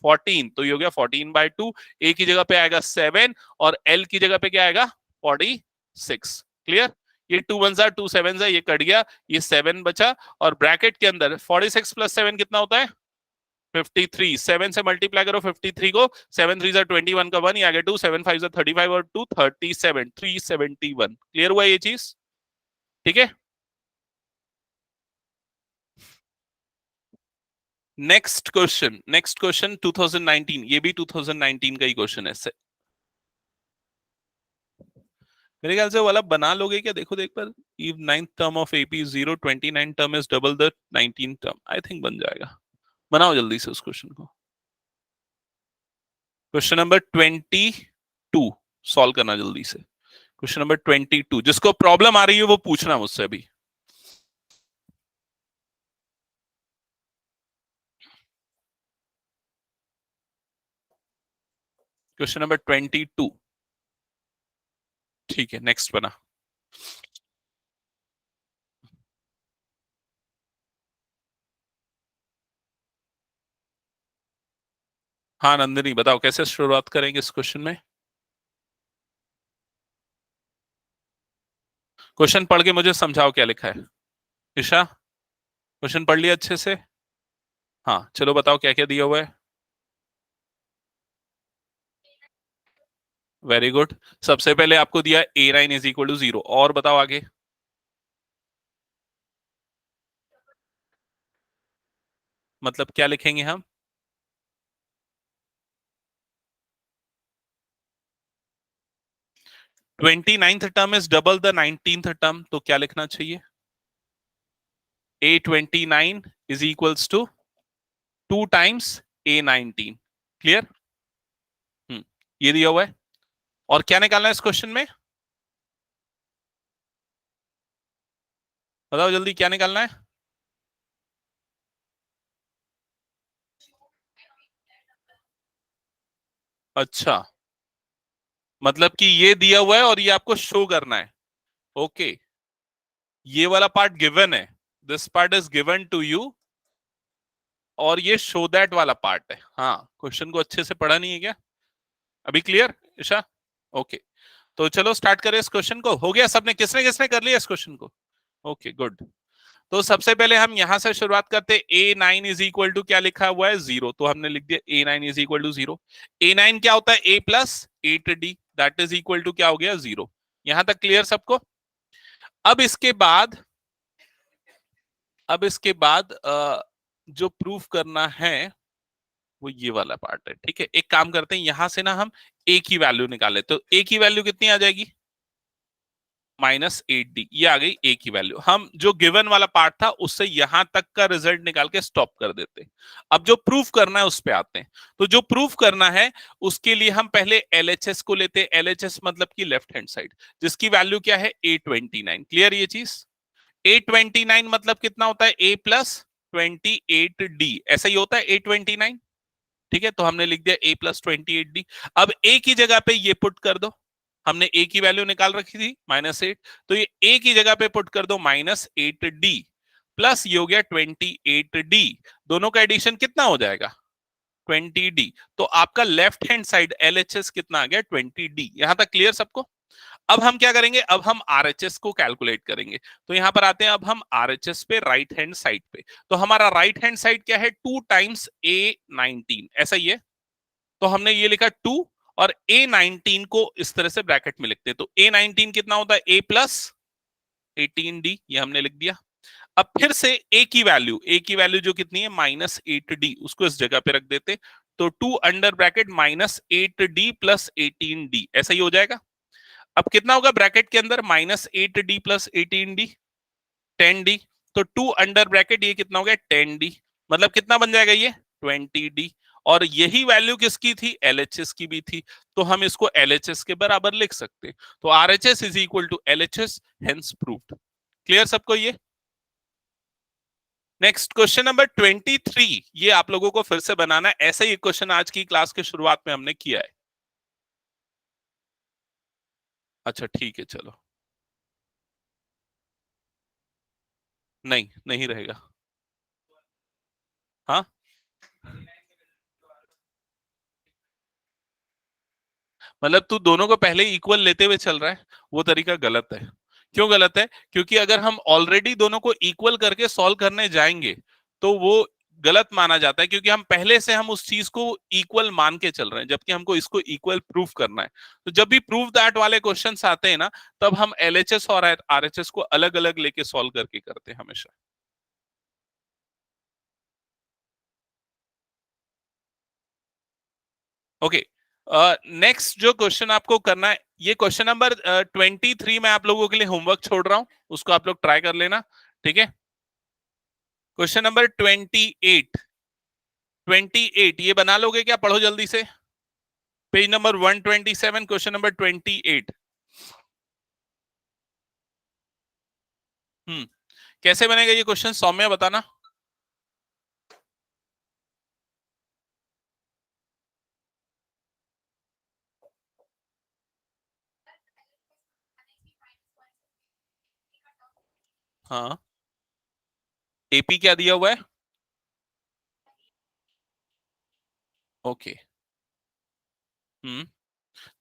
14, तो ये हो गया 14/2। A की जगह पे आएगा 7 और L की जगह पे क्या आएगा 46। क्लियर, ये 2 1 2 7 ये कट गया, ये 7 बचा, और ब्रैकेट के अंदर 46 + 7 कितना होता है 53। 7 से मल्टीप्लाई करो 53 को, 7 3 21 का 1, आगे 2 7 5 35 और 2 37, 371। क्लियर हुआ ये चीज, ठीक है। नेक्स्ट क्वेश्चन 2019, ये भी 2019 का ही क्वेश्चन है। मेरे ख्याल से वाला बना लोगे क्या, देखो देख पर, if ninth term of AP 0, 29 term is double the 19 term, I think बन जाएगा। बनाओ जल्दी से उस क्वेश्चन को। क्वेश्चन नंबर 22 सॉल्व करना जल्दी से। क्वेश्चन नंबर 22, जिसको प्रॉब्लम आ रही है वो पूछना मुझसे अभी। क्वेश्चन नंबर 22, ठीक है, नेक्स्ट बना। हाँ नंदिनी बताओ कैसे शुरुआत करेंगे इस क्वेश्चन में। क्वेश्चन पढ़ के मुझे समझाओ क्या लिखा है। ईशा, क्वेश्चन पढ़ लिया अच्छे से। हाँ चलो बताओ क्या क्या दिया हुआ है। Very good. सबसे पहले आपको दिया A9 इज इक्वल टू 0, और बताओ आगे। मतलब क्या लिखेंगे हम, 29th term is double the 19th term, तो क्या लिखना चाहिए, A29 is equals to 2 times A19। Clear, ये दिया हुआ है। और क्या निकालना है इस क्वेश्चन में, बताओ जल्दी क्या निकालना है। अच्छा, मतलब कि ये दिया हुआ है और ये आपको शो करना है। ओके, ये वाला पार्ट गिवन है, this part is given to you, और ये शो दैट वाला पार्ट है। हाँ, क्वेश्चन को अच्छे से पढ़ा नहीं है क्या? अभी क्लियर ईशा? ओके, तो चलो स्टार्ट करें इस क्वेश्चन को। हो गया सबने, किसने किसने कर लिया इस क्वेश्चन को? Okay good. तो सबसे पहले हम यहां से शुरुआत करते। A9 इज इक्वल टू क्या लिखा हुआ है? 0, तो हमने लिख दिया A9 is equal to 0। A9 क्या होता है? A plus 8D, that is equal to क्या हो गया? 0। यहां तक क्लियर सबको? अब इसके बाद जो प्रूफ करना है वो ये वाला पार्ट है। ठीक है, एक काम करते हैं, यहां से ना हम A की वैल्यू निकाले, तो A की वैल्यू कितनी आ जाएगी? -8D, ये आ गई A की वैल्यू। हम जो गिवन वाला पार्ट था उससे यहां तक का रिजल्ट निकाल के स्टॉप कर देते। अब जो प्रूफ करना है उस पे आते हैं। तो जो प्रूफ करना है उसके लिए हम पहले LHS को लेते हैं। LHS मतलब की लेफ्ट हैंड साइड, जिसकी वैल्यू क्या है? A29। क्लियर ये चीज? A29 मतलब कितना होता है? A प्लस 28D, ऐसा ही होता है A29। ठीक है, तो हमने लिख दिया A+28D। अब A की जगह पे ये पुट कर दो, हमने A की वैल्यू निकाल रखी थी -8, तो ये A की जगह पे पुट कर दो -8D, प्लस ये हो गया 28D। दोनों का एडिशन कितना हो जाएगा? 20D। तो आपका लेफ्ट हैंड साइड LHS कितना आ गया? 20D। यहां तक क्लियर सबको? अब हम क्या करेंगे? अब हम RHS को कैलकुलेट करेंगे। तो यहां पर आते हैं, अब हम RHS पे राइट हैंड साइड पे। तो हमारा राइट हैंड साइड क्या है? 2 टाइम्स A19, ऐसा ही है। तो हमने ये लिखा 2, और A19 को इस तरह से ब्रैकेट में लिखते हैं। तो A19 कितना होता है? A प्लस 18D, ये हमने लिख दिया। अब फिर से A की वैल्यू जो कितनी है? -8D, उसको इस जगह पे रख देते। तो 2 under bracket -8D plus 18D, ऐसा ही हो जाएगा। अब कितना होगा ब्रैकेट के अंदर? -8D plus 18D, 10D। तो 2 अंडर ब्रैकेट, ये कितना हो गया? 10D। मतलब कितना बन जाएगा ये? 20D। और यही वैल्यू किसकी थी? LHS की भी थी। तो हम इसको LHS के बराबर लिख सकते हैं। तो RHS is equal to LHS, hence proved. Clear सबको ये? नेक्स्ट क्वेश्चन नंबर 23, ये आप लोगों को फिर से बनाना है। ऐसा ही क्वेश्चन आज की क्लास के शुरुआत में हमने किया है। अच्छा ठीक है, चलो। नहीं, नहीं रहेगा। हाँ, मतलब तू दोनों को पहले इक्वल लेते हुए चल रहा है, वो तरीका गलत है। क्यों गलत है? क्योंकि अगर हम ऑलरेडी दोनों को इक्वल करके सॉल्व करने जाएंगे तो वो गलत माना जाता है, क्योंकि हम पहले से हम उस चीज को इक्वल मान के चल रहे हैं, जबकि हमको इसको इक्वल प्रूफ करना है। तो जब भी प्रूफ दैट वाले क्वेश्चंस आते हैं ना, तब हम LHS और RHS को अलग अलग लेके सॉल्व करके करते हैं हमेशा। ओके, नेक्स्ट जो क्वेश्चन आपको करना है, ये क्वेश्चन नंबर 23 मैं आप लोगों के लिए होमवर्क छोड़ रहा हूं, उसको आप लोग ट्राई कर लेना। ठीक है, क्वेश्चन नंबर 28 ये बना लोगे क्या? पढ़ो जल्दी से, पेज नंबर 127, क्वेश्चन नंबर 28। हम्म, कैसे बनेगा ये क्वेश्चन? सौम्या बताना। हाँ, AP क्या दिया हुआ है? ओके। हम्म,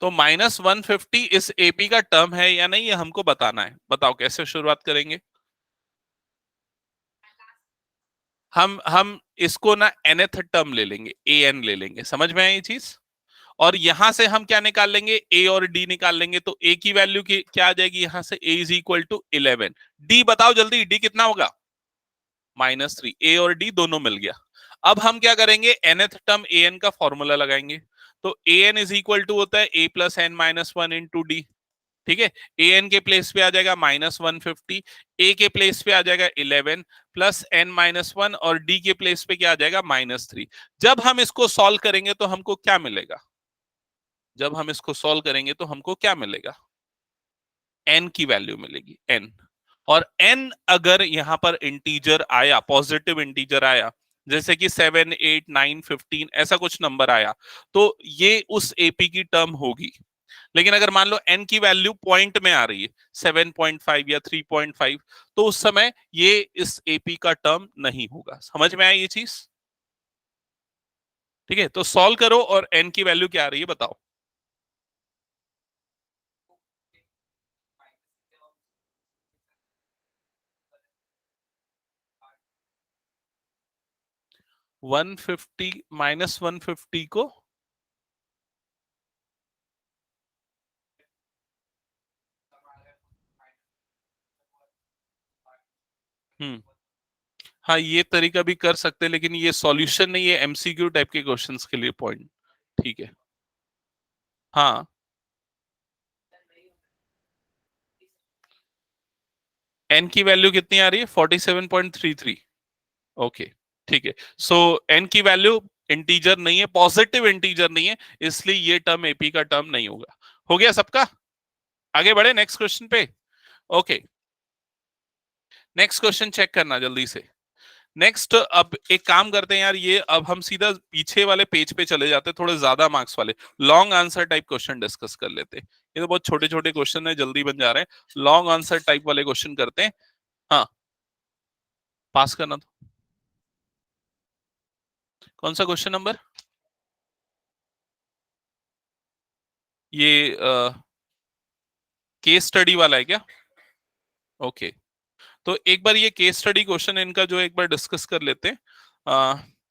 तो -150 इस AP का टर्म है या नहीं, ये हमको बताना है। बताओ कैसे शुरुआत करेंगे? हम इसको ना nth टर्म ले लेंगे, AN ले लेंगे। समझ में आई ये चीज? और यहां से हम क्या निकाल लेंगे? A और D निकाल लेंगे। तो A की वैल्यू की क्या आ जाएगी यहां से? A is equal to 11। D बताओ जल्दी, D कितना होगा? -3। A और D दोनों मिल गया। अब हम क्या करेंगे? nth टर्म AN का फॉर्मूला लगाएंगे। तो AN इज इक्वल टू होता है A plus N minus one into D. ठीक है, AN के प्लेस पे आ जाएगा -150, A के प्लेस पे आ जाएगा 11 प्लस n-1, और D के प्लेस पे क्या आ जाएगा? -3। जब हम इसको सॉल्व करेंगे तो हमको क्या मिलेगा? जब हम इसको सॉल्व करेंगे तो हमको क्या मिलेगा? n की वैल्यू मिलेगी, n। और n अगर यहां पर इंटीजर आया, पॉजिटिव इंटीजर आया, जैसे कि 7, 8, 9, 15, ऐसा कुछ नंबर आया, तो ये उस AP की टर्म होगी। लेकिन अगर मान लो n की वैल्यू पॉइंट में आ रही है 7.5 या 3.5, तो उस समय ये इस एपी का टर्म नहीं होगा। समझ में आया ये चीज? ठीक है, तो सॉल्व करो और n की वैल्यू क्या आ रही है बताओ। 150 माइनस 150 को हम्म हाँ, ये तरीका भी कर सकते हैं, लेकिन ये सॉल्यूशन नहीं है, एमसीक्यू टाइप के क्वेश्चंस के लिए पॉइंट। ठीक है। हाँ, एन की वैल्यू कितनी आ रही है? 47.33। ओके, ठीक है। सो एन की वैल्यू इंटीजर नहीं है, पॉजिटिव इंटीजर नहीं है, इसलिए ये टर्म एपी का टर्म नहीं होगा। हो गया सबका? आगे बढ़े नेक्स्ट क्वेश्चन पे। ओके, नेक्स्ट क्वेश्चन चेक करना जल्दी से। नेक्स्ट, अब एक काम करते हैं यार, ये अब हम सीधा पीछे वाले पेज पे चले जाते हैं, थोड़े ज्यादा मार्क्स वाले long answer type question discuss कर लेते हैं। ये तो बहुत छोटे छोटे क्वेश्चन है, जल्दी बन जा रहे हैं, लॉन्ग आंसर टाइप वाले क्वेश्चन करते हैं। हाँ, पास करना तो। कौन सा क्वेश्चन नंबर? ये केस स्टडी वाला है क्या? ओके, तो एक बार ये केस स्टडी क्वेश्चन इनका जो एक बार डिस्कस कर लेते हैं।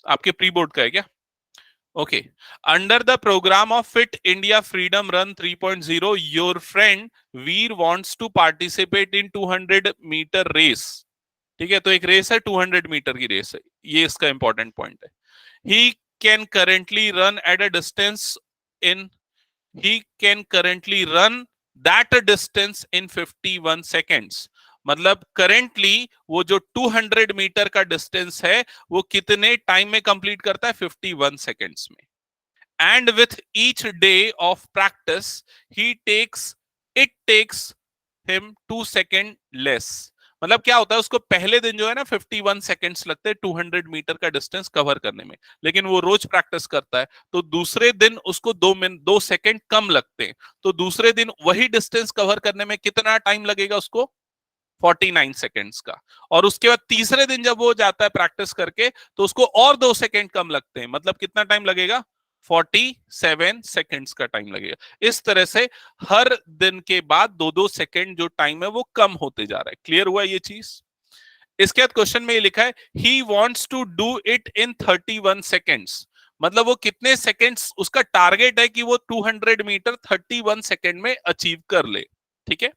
आपके प्री बोर्ड का है क्या? Okay. Under the program of fit India freedom run 3.0, your friend Veer wants to participate in 200 meter race. ठीक है, तो एक रेस है, 200 मीटर की रेस है, ये इसका इंपॉर्टेंट पॉइंट है। He can currently run at a distance in he can currently run that distance in 51 seconds। मतलब करेंटली वो जो 200 मीटर का डिस्टेंस है वो कितने टाइम में कंप्लीट करता है? 51 सेकेंड्स में। And with each day of practice he takes it takes him 2 second less. मतलब क्या होता है, उसको पहले दिन जो है ना 51 सेकेंड्स लगते हैं 200 मीटर का डिस्टेंस कवर करने में, लेकिन वो रोज प्रैक्टिस करता है तो दूसरे दिन उसको 2 सेकेंड कम लगते हैं। तो दूसरे दिन वही डिस्टेंस कवर करने में कितना टाइम लगेगा उसको? 49 सेकेंड्स का। और उसके बाद तीसरे दिन जब वो जाता है प्रैक्टिस करके तो उसको और 2 सेकेंड कम लगते हैं, मतलब कितना टाइम लगेगा? 47 सेकेंड्स का टाइम लगेगा। इस तरह से हर दिन के बाद 2-2 सेकेंड जो टाइम है वो कम होते जा रहा है। क्लियर हुआ ये चीज? इसके बाद क्वेश्चन में ये लिखा है he wants to do it in 31 seconds. मतलब वो कितने सेकेंड्स, उसका टारगेट है कि वो 200 मीटर 31 सेकेंड में अचीव कर ले। ठीक है,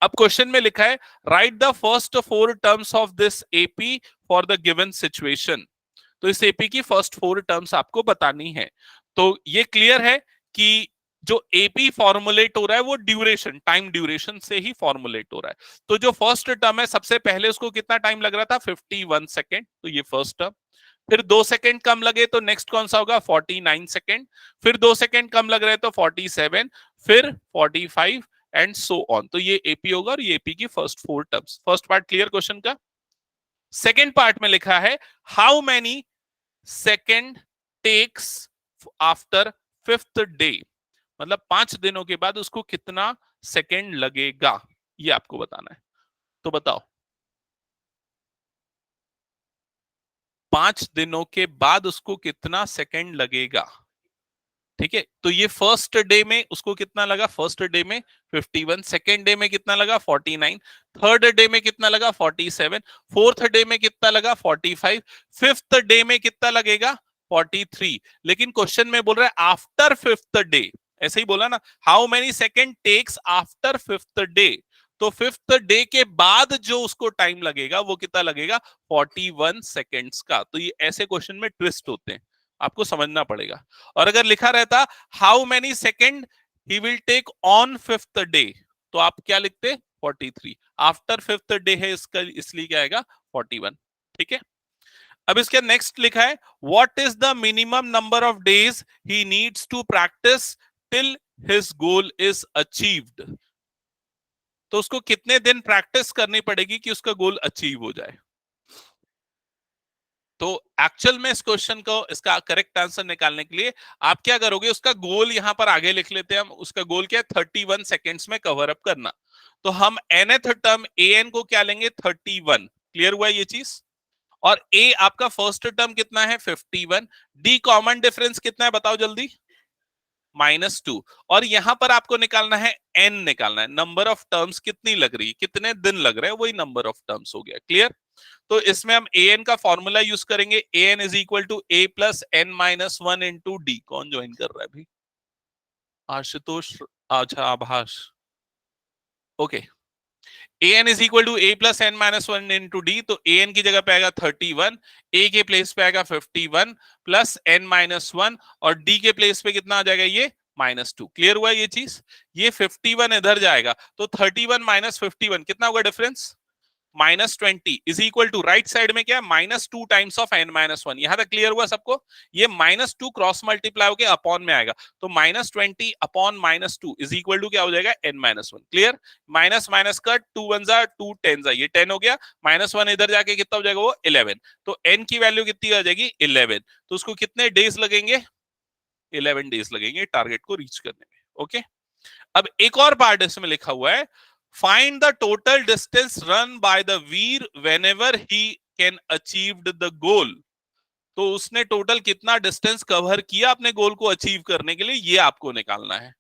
अब क्वेश्चन में लिखा है right the first 4 terms of this AP for the given situation. तो इस एपी की फर्स्ट 4 टर्म्स आपको बतानी है। तो ये क्लियर है कि जो एपी फॉर्मुलेट हो रहा है वो ड्यूरेशन, टाइम ड्यूरेशन से ही फॉर्मुलेट हो रहा है। तो जो फर्स्ट टर्म है, सबसे पहले उसको कितना टाइम लग रहा था? 51 सेकेंड, तो ये फर्स्ट टर्म। फिर 2 सेकेंड कम लगे तो नेक्स्ट कौन सा होगा? 49 सेकेंड। फिर 2 सेकेंड कम लग रहे तो 47, फिर 45 एंड सो ऑन। तो ये एपी होगा और ये एपी की first 4 terms. First part clear question का। सेकेंड पार्ट में लिखा है how many second takes after 5th day. मतलब 5 दिनों के बाद उसको कितना सेकेंड लगेगा, ये आपको बताना है। तो बताओ, 5 दिनों के बाद उसको कितना सेकेंड लगेगा? ठीक है, तो ये फर्स्ट डे में उसको कितना लगा? फर्स्ट डे में 51, सेकेंड डे में कितना लगा? 49, थर्ड डे में कितना लगा? 47, फोर्थ डे में कितना लगा? 45, फिफ्थ डे में कितना लगेगा? 43। लेकिन क्वेश्चन में बोल रहा है आफ्टर 5th डे, ऐसे ही बोला ना, how many second takes after 5th day. तो 5th डे के बाद जो उसको टाइम लगेगा वो कितना लगेगा? 41 सेकेंड्स का। तो ये ऐसे क्वेश्चन में ट्विस्ट होते हैं, आपको समझना पड़ेगा। और अगर लिखा रहता how many second he will take on 5th day, तो आप क्या लिखते? 43। आफ्टर 5th डे है इसका, इसलिए क्या आएगा? 41। ठीक है, अब इसके नेक्स्ट लिखा है what is the minimum number of days he needs to practice till his goal is achieved. तो उसको कितने दिन प्रैक्टिस करनी पड़ेगी कि उसका गोल अचीव हो जाए? तो एक्चुअल में इस क्वेश्चन को, इसका करेक्ट आंसर निकालने के लिए आप क्या करोगे, उसका गोल यहां पर आगे लिख लेते हैं हम। उसका गोल क्या है, 31 सेकेंड्स में कवर अप करना। तो हम nth टर्म an को क्या लेंगे, 31। क्लियर हुआ ये चीज। और a आपका फर्स्ट टर्म कितना है, 51। d कॉमन डिफरेंस कितना है बताओ जल्दी, -2। और यहां पर आपको निकालना है n, निकालना है नंबर ऑफ टर्म्स कितनी लग रही है, कितने दिन लग रहे हैं, वही नंबर ऑफ टर्म्स हो गया। क्लियर। तो इसमें हम an का फॉर्मूला यूज करेंगे, an is equal to a plus n minus one into D. कौन ज्वाइन कर रहा है अभी, आशुतोष, अच्छा Abhash, okay. an is equal to a plus N minus one into D. तो an की जगह पे आएगा 31, a के प्लेस पे आएगा 51 प्लस n माइनस वन, और d के प्लेस पे कितना आ जाएगा, ये -2। क्लियर हुआ ये चीज। ये 51 इधर जाएगा, तो 31 माइनस 51 कितना होगा difference, -20 is equal to right side में क्या है, -2 टाइम्स ऑफ n-1। यहां तक क्लियर हुआ सबको। ये -2 क्रॉस मल्टीप्लाई होकर अपॉन में आएगा, तो -20 अपॉन -2 इज इक्वल टू क्या हो जाएगा, n-1। Clear. Minus minus cut, 2 1 जा 2 10 जा, ये 10 हो गया। -1 इधर जाके कितना हो जाएगा, वो 11। तो n की वैल्यू कितनी आ जाएगी, 11। तो उसको कितने डेज लगेंगे, 11 डेज लगेंगे टारगेट को रीच करने में। ओके। अब एक और पार्ट इसमें लिखा हुआ है, find the total distance run by the Veer whenever he can achieved the goal. तो उसने टोटल कितना डिस्टेंस कवर किया अपने गोल को अचीव करने के लिए, ये आपको निकालना है।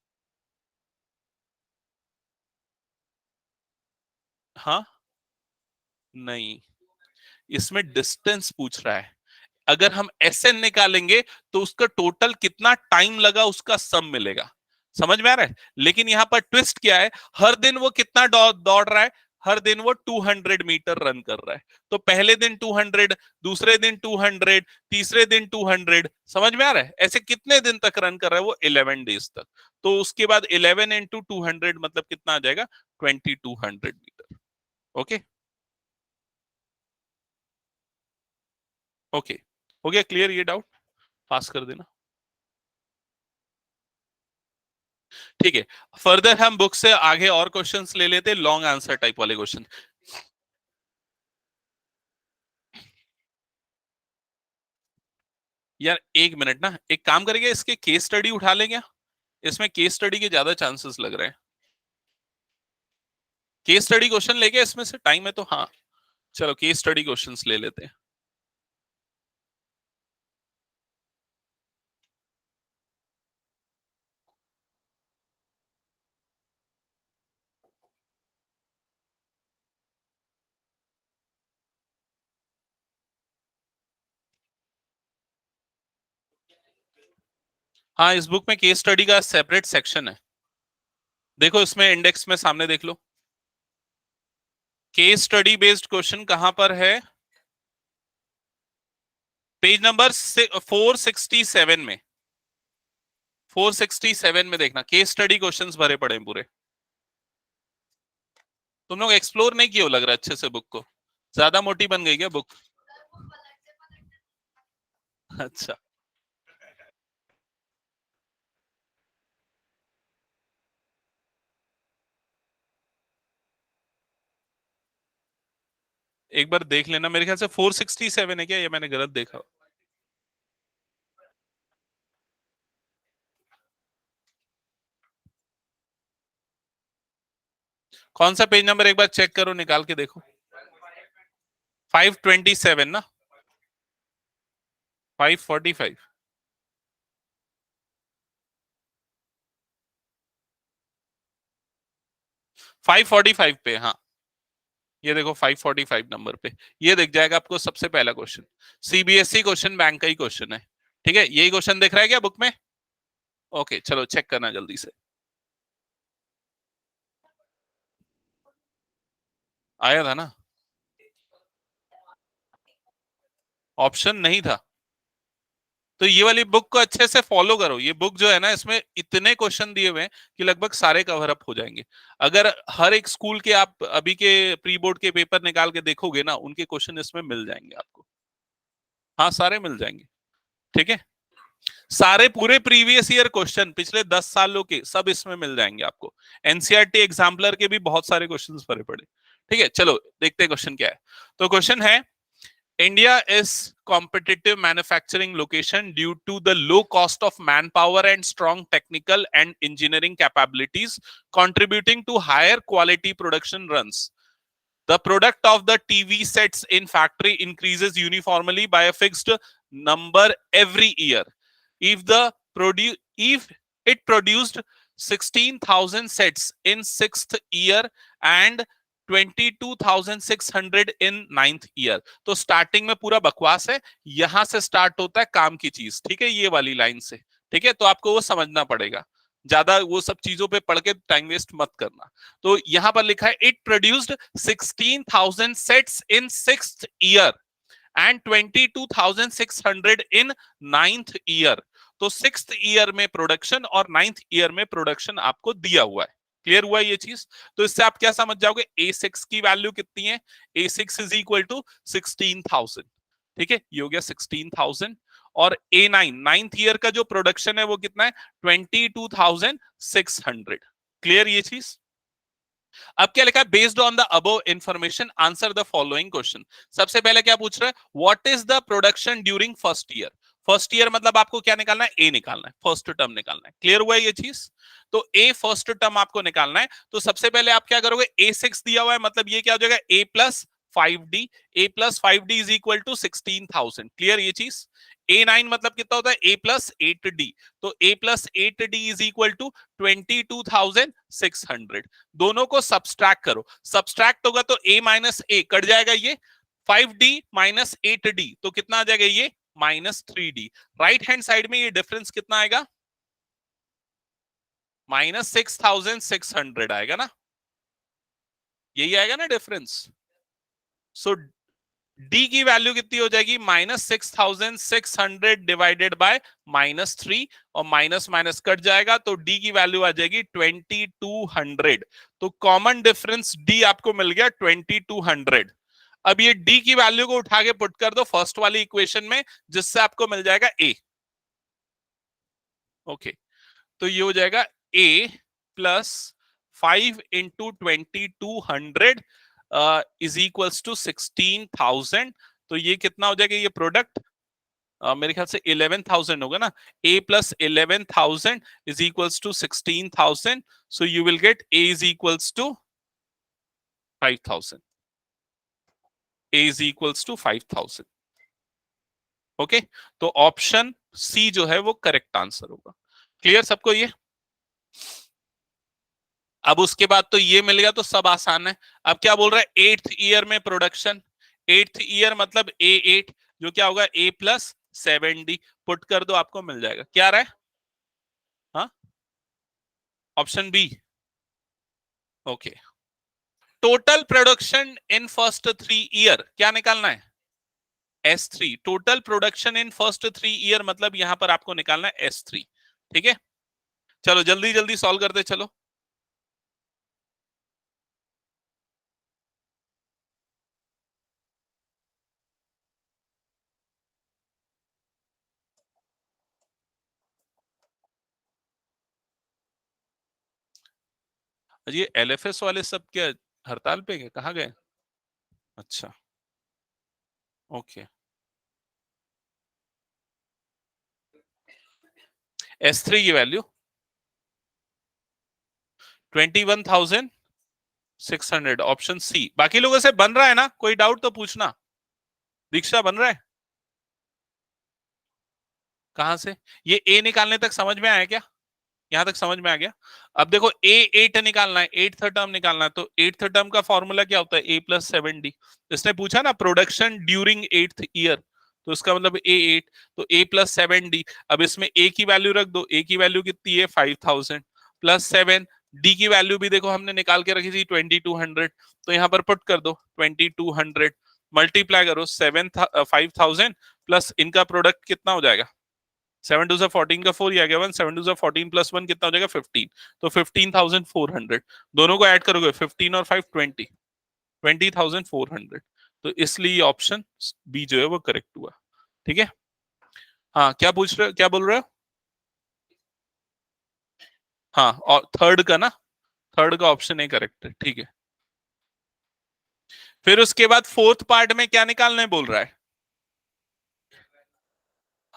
हाँ, नहीं, इसमें डिस्टेंस पूछ रहा है। अगर हम SN निकालेंगे तो उसका टोटल कितना टाइम लगा उसका सम मिलेगा। समझ में आ रहा है। लेकिन यहां पर ट्विस्ट क्या है, हर दिन वो कितना दौड़ रहा है, हर दिन वो 200 मीटर रन कर रहा है। तो पहले दिन 200, दूसरे दिन 200, तीसरे दिन 200। समझ में आ रहा है। ऐसे कितने दिन तक रन कर रहा है वो, 11 डेज तक। तो उसके बाद 11 इंटू 200 मतलब कितना आ जाएगा, 2200 मीटर। ओके, ओके, हो गया क्लियर ये डाउट, पास कर देना। ठीक है, फर्दर हम बुक से आगे और क्वेश्चंस ले लेते, लॉन्ग आंसर टाइप वाले क्वेश्चन। यार एक मिनट ना, एक काम करेंगे, इसके केस स्टडी उठा लें क्या, इसमें केस स्टडी के ज्यादा चांसेस लग रहे हैं। केस स्टडी क्वेश्चन लेके इसमें से टाइम है तो, हाँ चलो केस स्टडी क्वेश्चंस ले लेते हैं। हाँ, इस बुक में केस स्टडी का सेपरेट सेक्शन है। देखो इसमें इंडेक्स में सामने देख लो, केस स्टडी बेस्ड क्वेश्चन कहां पर है, पेज नंबर 467 में, 467 में देखना, केस स्टडी क्वेश्चंस भरे पड़े हैं पूरे। तुम लोग एक्सप्लोर नहीं किए हो लग रहा है अच्छे से बुक को, ज्यादा मोटी बन गई क्या बुक। अच्छा, एक बार देख लेना, मेरे ख्याल से 467 है क्या, ये मैंने गलत देखा। कौन सा पेज नंबर एक बार चेक करो, निकाल के देखो। 527 ना, 545, 545 पे, हाँ ये देखो 545 नंबर पे, ये दिख जाएगा आपको सबसे पहला क्वेश्चन। सीबीएसई क्वेश्चन बैंक का ही क्वेश्चन है। ठीक है, यही क्वेश्चन दिख रहा है क्या बुक में। ओके चलो चेक करना जल्दी से। आया था ना, ऑप्शन नहीं था। तो ये वाली बुक को अच्छे से फॉलो करो, ये बुक जो है ना, इसमें इतने क्वेश्चन दिए हुए हैं कि लगभग सारे कवर अप हो जाएंगे। अगर हर एक स्कूल के आप अभी के प्री बोर्ड के पेपर निकाल के देखोगे ना, उनके क्वेश्चन इसमें मिल जाएंगे आपको। हाँ सारे मिल जाएंगे। ठीक है, सारे पूरे प्रीवियस ईयर क्वेश्चन पिछले 10 सालों के सब इसमें मिल जाएंगे आपको। एनसीईआरटी एग्जाम्पलर के भी बहुत सारे क्वेश्चंस भरे पड़े। ठीक है, चलो देखते हैं क्वेश्चन क्या है। तो क्वेश्चन है, India is competitive manufacturing location due to the low cost of manpower and strong technical and engineering capabilities, contributing to higher quality production runs. The product of the TV sets in factory increases uniformly by a fixed number every year. If it produced 16,000 sets in sixth year and 22,600 in ninth year, तो starting में पूरा बकवास है, यहां से start होता है काम की चीज, ठीक है, ये वाली लाइन से, ठीक है, तो आपको वो समझना पड़ेगा, ज्यादा वो सब चीजों पे पढ़ के टाइम वेस्ट मत करना। तो यहां पर लिखा है it produced 16,000 sets in sixth year and 22,600 in ninth year. तो सिक्स्थ ईयर में प्रोडक्शन और नाइन्थ ईयर में प्रोडक्शन आपको दिया हुआ है। क्लियर हुआ ये चीज? तो इससे आप क्या समझ जाओगे, A6 की वैल्यू कितनी है, A6 इज इक्वल टू 16,000, ठीक है, ये हो गया 16,000। और A9 नाइन्थ ईयर का जो प्रोडक्शन है वो कितना है, 22,600। क्लियर ये चीज? अब क्या लिखा है, based on the above information answer the following question. सबसे पहले क्या पूछ रहा है, what is the production during first year. First year मतलब आपको क्या निकालना है, ए निकालना है, फर्स्ट टर्म निकालना है। क्लियर हुआ है ये चीज? तो ए फर्स्ट टर्म आपको निकालना है, तो सबसे पहले आप क्या करोगे, A6 दिया हुआ है, मतलब ये क्या हो जाएगा, A plus 5D, A plus 5D is equal to 16,000। Clear ये चीज? A9 मतलब कितना होता है, A प्लस 8D, तो A plus 8D is equal to 22,600। दोनों को सब्सट्रैक्ट करो, सब्सट्रैक्ट होगा तो A माइनस A कट जाएगा, ये 5D माइनस 8D तो कितना आ जाएगा, ये minus 3D। Right hand side में ये डिफरेंस कितना आएगा, माइनस 6,600 आएगा ना, यही आएगा ना डिफरेंस। सो डी की वैल्यू कितनी हो जाएगी, -6,600 डिवाइडेड बाय -3, और माइनस माइनस कट जाएगा तो डी की वैल्यू आ जाएगी 2200। तो कॉमन डिफरेंस डी आपको मिल गया 2200। अब ये डी की वैल्यू को उठा के पुट कर दो फर्स्ट वाली इक्वेशन में, जिससे आपको मिल जाएगा ए। ओके, तो ये हो जाएगा a plus 5 into 2200 is equals to 16,000। तो ये कितना हो जाएगा, ये प्रोडक्ट मेरे ख्याल से 11,000 होगा ना, a plus 11,000 is equals to 16,000। So you will get a is equals to 5,000, a is equals to 5,000। Okay, तो ऑप्शन सी जो है वो करेक्ट आंसर होगा। क्लियर सबको ये? अब उसके बाद तो ये मिल गया तो सब आसान है। अब क्या बोल रहा है, एट्थ ईयर में प्रोडक्शन, एट्थ ईयर मतलब A8 जो क्या होगा, A प्लस 7D पुट कर दो, आपको मिल जाएगा। क्या रहा है, हाँ, option B. Okay, total production in first 3 year क्या निकालना है, S3। Total production in first 3 year मतलब यहां पर आपको निकालना है S3। ठीक है, चलो जल्दी जल्दी सॉल्व करते चलो। ये LFS वाले सब क्या हड़ताल पे गए, कहाँ गए? अच्छा, ओके। S3 की वैल्यू 21,600, ऑप्शन सी। बाकी लोगों से बन रहा है ना, कोई डाउट तो पूछना। दीक्षा बन रहा है? कहां से? ये ए निकालने तक समझ में आया क्या, यहां तक समझ में आ गया? अब देखो A8 निकालना है, एट्थ टर्म निकालना है, तो एट्थ टर्म का फॉर्मूला क्या होता है, A+7D। इसने पूछा ना प्रोडक्शन ड्यूरिंग एट्थ ईयर, तो इसका मतलब A8, तो A+7D। अब इसमें A की वैल्यू रख दो, A की वैल्यू कितनी है 5,000 प्लस 7, D की वैल्यू भी देखो हमने निकाल के रखी थी 2200, तो यहाँ पर पुट कर दो 2200, मल्टीप्लाई करो 5,000 प्लस इनका प्रोडक्ट कितना हो जाएगा, 7 टू 14 का 4 ही आ गया 1, 7 टू 14 प्लस 1 कितना हो जाएगा 15, तो 15,400। दोनों को ऐड करोगे 15 और 5 20, 20,400। तो इसलिए ऑप्शन बी जो है वो करेक्ट हुआ। ठीक है, हाँ क्या पूछ रहे हो, क्या बोल रहे हो? हाँ, और थर्ड का ना, थर्ड का ऑप्शन ए करेक्ट है। ठीक है, फिर उसके बाद फोर्थ पार्ट में क्या निकालने बोल रहा है,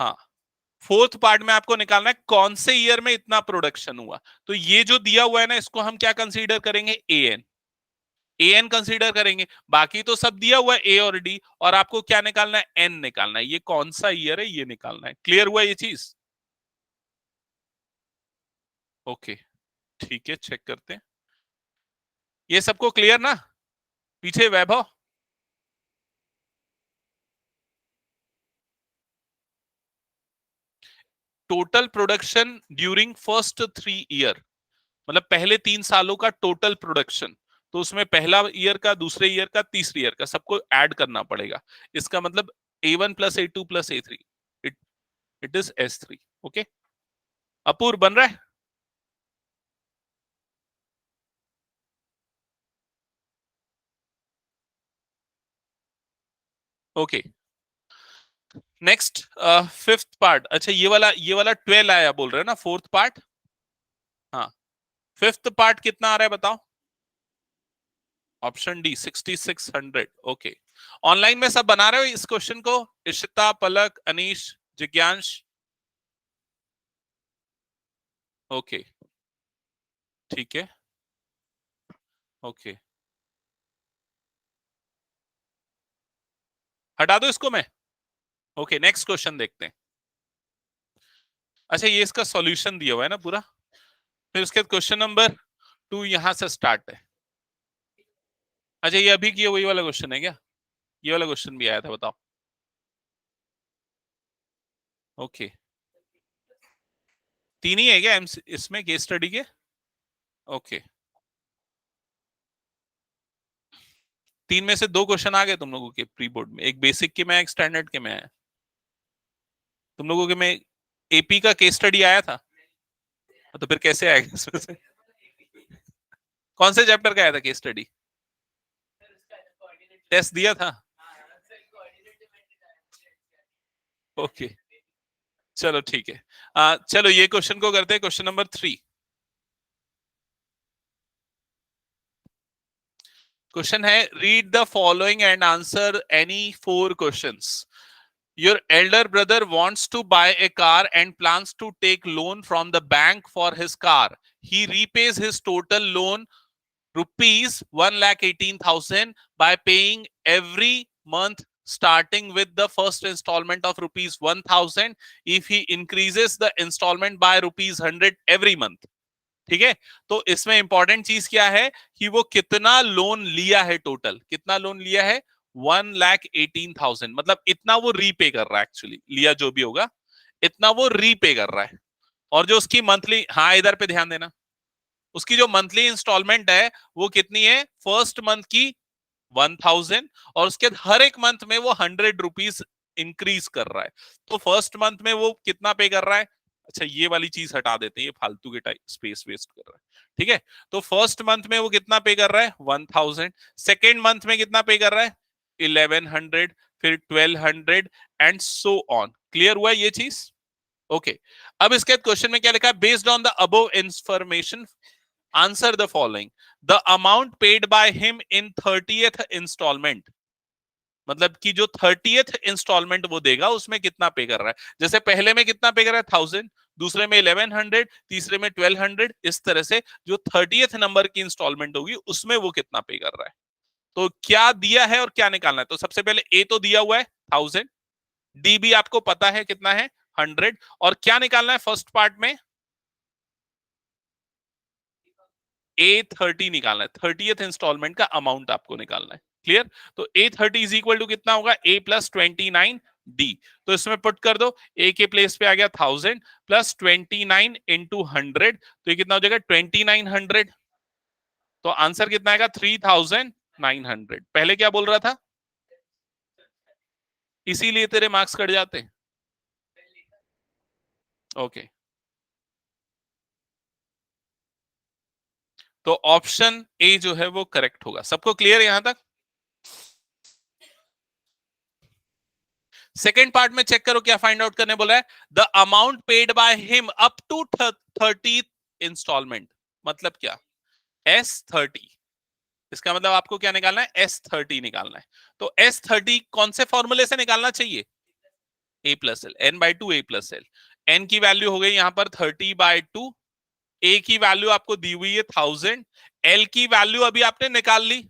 हाँ, फोर्थ पार्ट में आपको निकालना है कौन से ईयर में इतना प्रोडक्शन हुआ। तो ये जो दिया हुआ है ना, इसको हम क्या कंसीडर करेंगे, एएन। एएन कंसीडर करेंगे, बाकी तो सब दिया हुआ है ए और डी, और आपको क्या निकालना है, एन निकालना है, ये कौन सा ईयर है ये निकालना है। क्लियर हुआ ये चीज? ओके, ठीक है, चेक करते हैं। ये सबको क्लियर ना? पीछे Vaibhav? Total production during first 3 year, मतलब पहले 3 सालों का टोटल प्रोडक्शन। तो उसमें पहला ईयर का, दूसरे ईयर का, तीसरे ईयर का, सबको ऐड करना पड़ेगा। इसका मतलब A1 + A2 + A3, it it is S3। Okay, अपूर बन रहा है? Okay, next, fifth part. अच्छा, ये वाला 12 आया बोल रहे हैं ना, फोर्थ पार्ट? हाँ, फिफ्थ पार्ट कितना आ रहा है बताओ? Option D 6600। ओके, ऑनलाइन में सब बना रहे हो इस क्वेश्चन को? इशिता, पलक, अनीश, जिज्ञांश? ओके, ठीक है। ओके, हटा दो इसको मैं। ओके, नेक्स्ट क्वेश्चन देखते हैं। अच्छा, ये इसका सॉल्यूशन दिया हुआ है ना पूरा। फिर उसके बाद क्वेश्चन नंबर 2 यहां से स्टार्ट है। अच्छा, ये अभी की वही वाला क्वेश्चन है क्या? ये वाला क्वेश्चन भी आया था, बताओ। ओके, तीन ही है क्या इसमें केस स्टडी के? ओके, तीन में से दो क्वेश्चन आ गए तुम लोगों के प्री बोर्ड में, एक बेसिक के में, एक स्टैंडर्ड के में आया। तुम लोगों के में एपी का केस स्टडी आया था, तो फिर कैसे आएगा इसमें से? कौन से चैप्टर का आया था केस स्टडी? टेस्ट दिया था? ओके, चलो ठीक है। चलो ये क्वेश्चन को करते हैं, क्वेश्चन नंबर 3। क्वेश्चन है, read the following and answer any 4 questions. Your elder brother wants to buy a car and plans to take loan from the bank for his car. He repays his total loan rupees 1,18,000 by paying every month starting with the first installment of rupees 1,000 if he increases the installment by rupees 100 every month. ठीक है, तो इसमें important चीज क्या है कि वो कितना लोन लिया है, टोटल कितना लोन लिया है, 1,18,000, मतलब इतना वो रीपे कर रहा है। एक्चुअली लिया जो भी होगा, इतना वो रीपे कर रहा है। और जो उसकी मंथली, हाँ इधर पे ध्यान देना, उसकी जो मंथली इंस्टॉलमेंट है वो कितनी है, फर्स्ट मंथ की 1,000, और उसके हर एक मंथ में वो 100 रुपीज इंक्रीज कर रहा है। तो फर्स्ट मंथ में वो कितना पे कर रहा है? अच्छा, ये वाली चीज हटा देते हैं, ये फालतू के टाइप स्पेस वेस्ट कर रहा है। ठीक है, तो फर्स्ट मंथ में वो कितना पे कर रहा है, 1,000। सेकेंड मंथ में कितना पे कर रहा है, 1,100, फिर 1,200 एंड सो ऑन। क्लियर हुआ ये चीज? ओके, अब इसके क्वेश्चन में क्या लिखा है, based on the above information answer the following. The amount paid by him in 30th installment, मतलब कि जो 30th इंस्टॉलमेंट वो देगा उसमें कितना पे कर रहा है। जैसे पहले में कितना पे कर रहा है, 1,000, दूसरे में 1,100, तीसरे में 1,200, इस तरह से जो 30th नंबर की इंस्टॉलमेंट होगी उसमें वो कितना पे कर रहा है। तो क्या दिया है और क्या निकालना है, तो सबसे पहले ए तो दिया हुआ है 1,000, डी भी आपको पता है कितना है, 100, और क्या निकालना है फर्स्ट पार्ट में, A30 निकालना है, 30th इंस्टॉलमेंट का अमाउंट आपको निकालना है। क्लियर? तो A30 इज इक्वल टू कितना होगा, A+29D। तो इसमें पुट कर दो, A के प्लेस पे आ गया 1,000 +29 इंटू 100, तो ये कितना हो जाएगा 2,900। तो आंसर कितना आएगा, 3,900। पहले क्या बोल रहा था, इसीलिए तेरे मार्क्स कट जाते। ओके, तो ऑप्शन ए जो है वो करेक्ट होगा। सबको क्लियर यहां तक? सेकेंड पार्ट में चेक करो क्या फाइंड आउट करने बोला है, the amount paid by him up to 30th installment, मतलब क्या, S30। इसका मतलब आपको क्या निकालना है, S30 निकालना है। तो S30 कौन से फॉर्मूले से निकालना चाहिए, a plus l, n by two a plus l. N की वैल्यू हो गई यहां पर 30/2, ए की वैल्यू आपको दी हुई है 1000, एल की वैल्यू अभी आपने निकाल ली,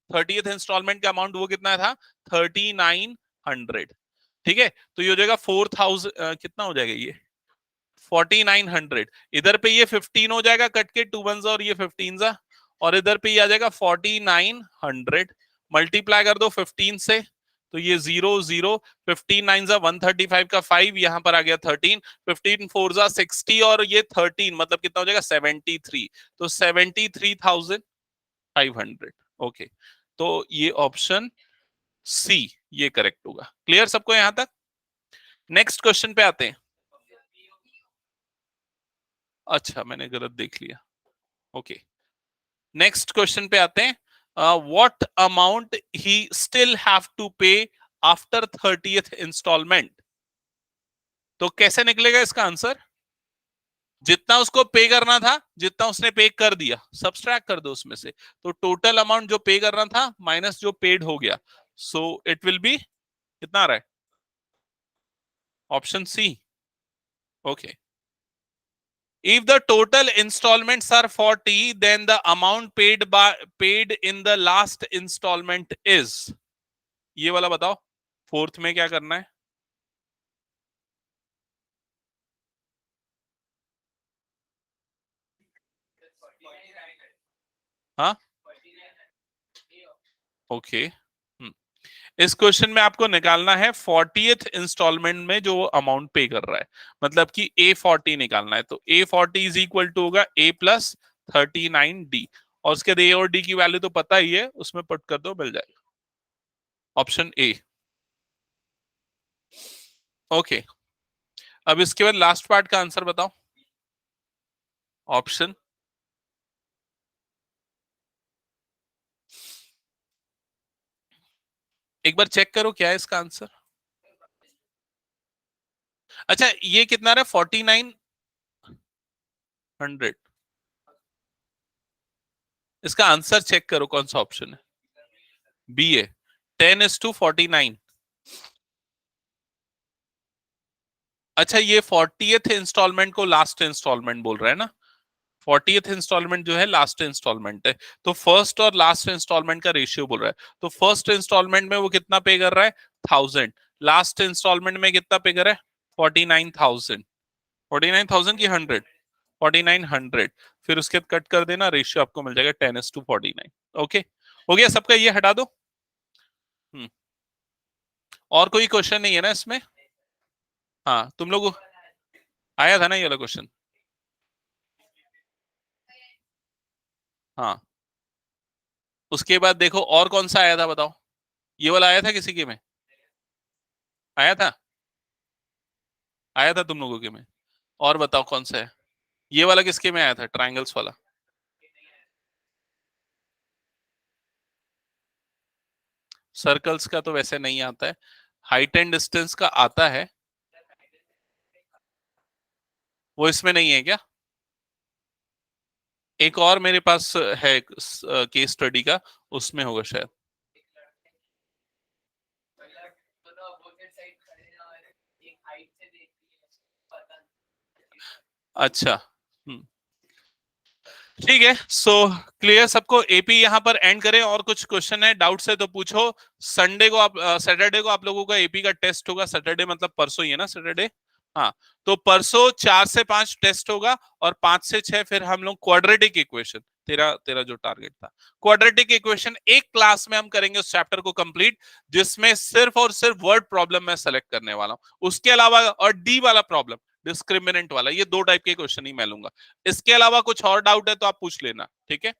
30th इंस्टॉलमेंट का अमाउंट वो कितना था 3900। ठीक है, तो ये हो जाएगा 4000, कितना हो जाएगा ये 4900। इधर पे ये 15 हो जाएगा कट के 2 1 और ये 15 सा, और इधर पे ये आ जाएगा 4900। मल्टीप्लाई कर दो 15 से, तो ये 0 0, 15 9 जा 135 का 5, यहां पर आ गया 13, 15 4 जा 60 और ये 13, मतलब कितना हो जाएगा 73। तो 73,500। ओके, तो ये ऑप्शन सी ये करेक्ट होगा। क्लियर सबको यहां तक? नेक्स्ट क्वेश्चन पे आते हैं। अच्छा, मैंने गलत देख लिया। ओके, नेक्स्ट क्वेश्चन पे आते हैं। What amount he still have to pay after 30th installment. तो कैसे निकलेगा इसका आंसर? जितना उसको पे करना था, जितना उसने पे कर दिया, सब्सट्रैक्ट कर दो उसमें से, तो टोटल अमाउंट जो पे करना था माइनस जो पेड हो गया, सो इट विल बी, कितना आ रहा है? Option C. Okay, if the total installments are 40, then the amount paid in the last installment is, ये वाला बताओ, फोर्थ में क्या करना है? हाँ, ओके। इस क्वेश्चन में आपको निकालना है 40th इंस्टॉलमेंट में जो अमाउंट पे कर रहा है, मतलब कि A40 निकालना है। तो A40 इज इक्वल टू होगा A प्लस 39D, और उसके A और D की वैल्यू तो पता ही है, उसमें पुट कर दो, मिल जाएगा ऑप्शन ए। ओके, अब इसके बाद लास्ट पार्ट का आंसर बताओ। ऑप्शन, एक बार चेक करो क्या है इसका आंसर। अच्छा, ये कितना रहा 4900। इसका आंसर चेक करो कौन सा ऑप्शन है। बी है, 10:49। अच्छा, ये 40th इंस्टॉलमेंट को लास्ट इंस्टॉलमेंट बोल रहा है ना? 40th इंस्टॉलमेंट जो है लास्ट इंस्टॉलमेंट है, तो फर्स्ट और लास्ट इंस्टॉलमेंट का रेशियो बोल रहा है। तो फर्स्ट इंस्टॉलमेंट में वो कितना पे कर रहा है 1000, लास्ट इंस्टॉलमेंट में कितना पे कर रहा है 49,000। 49,000 की 100, 4900, फिर उसके बाद कट कर देना, रेशियो आपको मिल जाएगा 10:49। ओके, हो गया सबका, ये हटा दो। हम्म, और कोई क्वेश्चन नहीं है ना इसमें? हाँ, तुम लोग आया था ना ये वाला क्वेश्चन? हाँ, उसके बाद देखो और कौन सा आया था बताओ। ये वाला आया था किसी के में? आया था, आया था तुम लोगों के में? और बताओ कौन सा है? ये वाला किसके में आया था, ट्रायंगल्स वाला? सर्कल्स का तो वैसे नहीं आता है, हाइट एंड डिस्टेंस का आता है। वो इसमें नहीं है क्या? एक और मेरे पास है केस स्टडी का, उसमें होगा शायद। अच्छा, ठीक है। सो क्लियर सबको? एपी यहां पर एंड करें, और कुछ क्वेश्चन है, डाउट्स है तो पूछो। संडे को आप, सैटरडे को आप लोगों का एपी का टेस्ट होगा। सैटरडे मतलब परसों ही है ना, सैटरडे? हाँ, तो परसों 4 से 5 टेस्ट होगा, और 5 से 6 फिर हम लोग क्वाड्रेटिक इक्वेशन, तेरा तेरा जो टारगेट था क्वाड्रेटिक इक्वेशन, एक क्लास में हम करेंगे उस चैप्टर को कंप्लीट, जिसमें सिर्फ और सिर्फ वर्ड प्रॉब्लम मैं सेलेक्ट करने वाला हूं। उसके अलावा, और डी वाला प्रॉब्लम, डिस्क्रिमिनेंट वाला, ये 2 टाइप के क्वेश्चन ही मैं लूंगा। इसके अलावा कुछ और डाउट है तो आप पूछ लेना, ठीक है?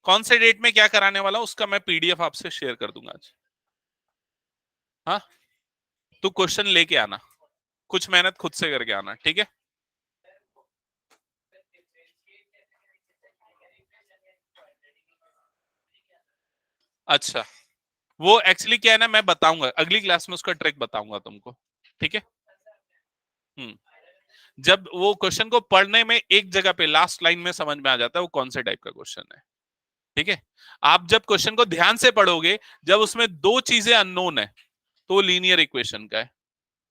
कौन से डेट में क्या कराने वाला हूं उसका मैं पीडीएफ आपसे शेयर कर दूंगा आज। हाँ, तो क्वेश्चन लेके आना, कुछ मेहनत खुद से करके आना, ठीक है? अच्छा, वो एक्चुअली क्या है ना, मैं बताऊंगा अगली क्लास में, उसका ट्रिक बताऊंगा तुमको, ठीक है? हम्म, जब वो क्वेश्चन को पढ़ने में एक जगह पे लास्ट लाइन में समझ में आ जाता है वो कौन से टाइप का क्वेश्चन है, ठीक है? आप जब क्वेश्चन को ध्यान से पढ़ोगे, जब उसमें 2 चीजें अननोन है, तो वो लीनियर इक्वेशन का है।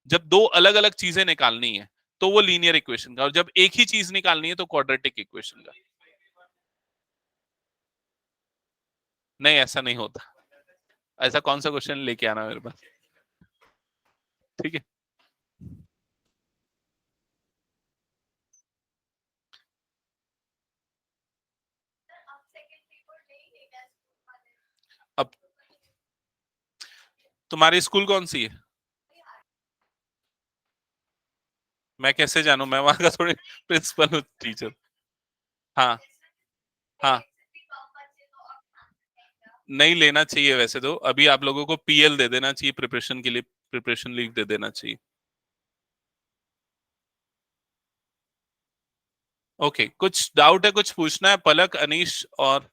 जब दो अलग अलग चीजें निकालनी है तो वो लीनियर इक्वेशन का, और जब एक ही चीज निकालनी है तो क्वाड्रेटिक इक्वेशन का। नहीं, ऐसा नहीं होता। ऐसा कौन सा क्वेश्चन लेके आना मेरे पास, ठीक है। अब तुम्हारी स्कूल कौन सी है? मैं कैसे जानू, मैं वहां का थोड़ी प्रिंसिपल हूँ, टीचर। हाँ हाँ, नहीं लेना चाहिए वैसे तो। अभी आप लोगों को पीएल दे देना चाहिए, प्रिपरेशन के लिए प्रिपरेशन लीव दे देना चाहिए। ओके, कुछ डाउट है, कुछ पूछना है? पलक, अनीश और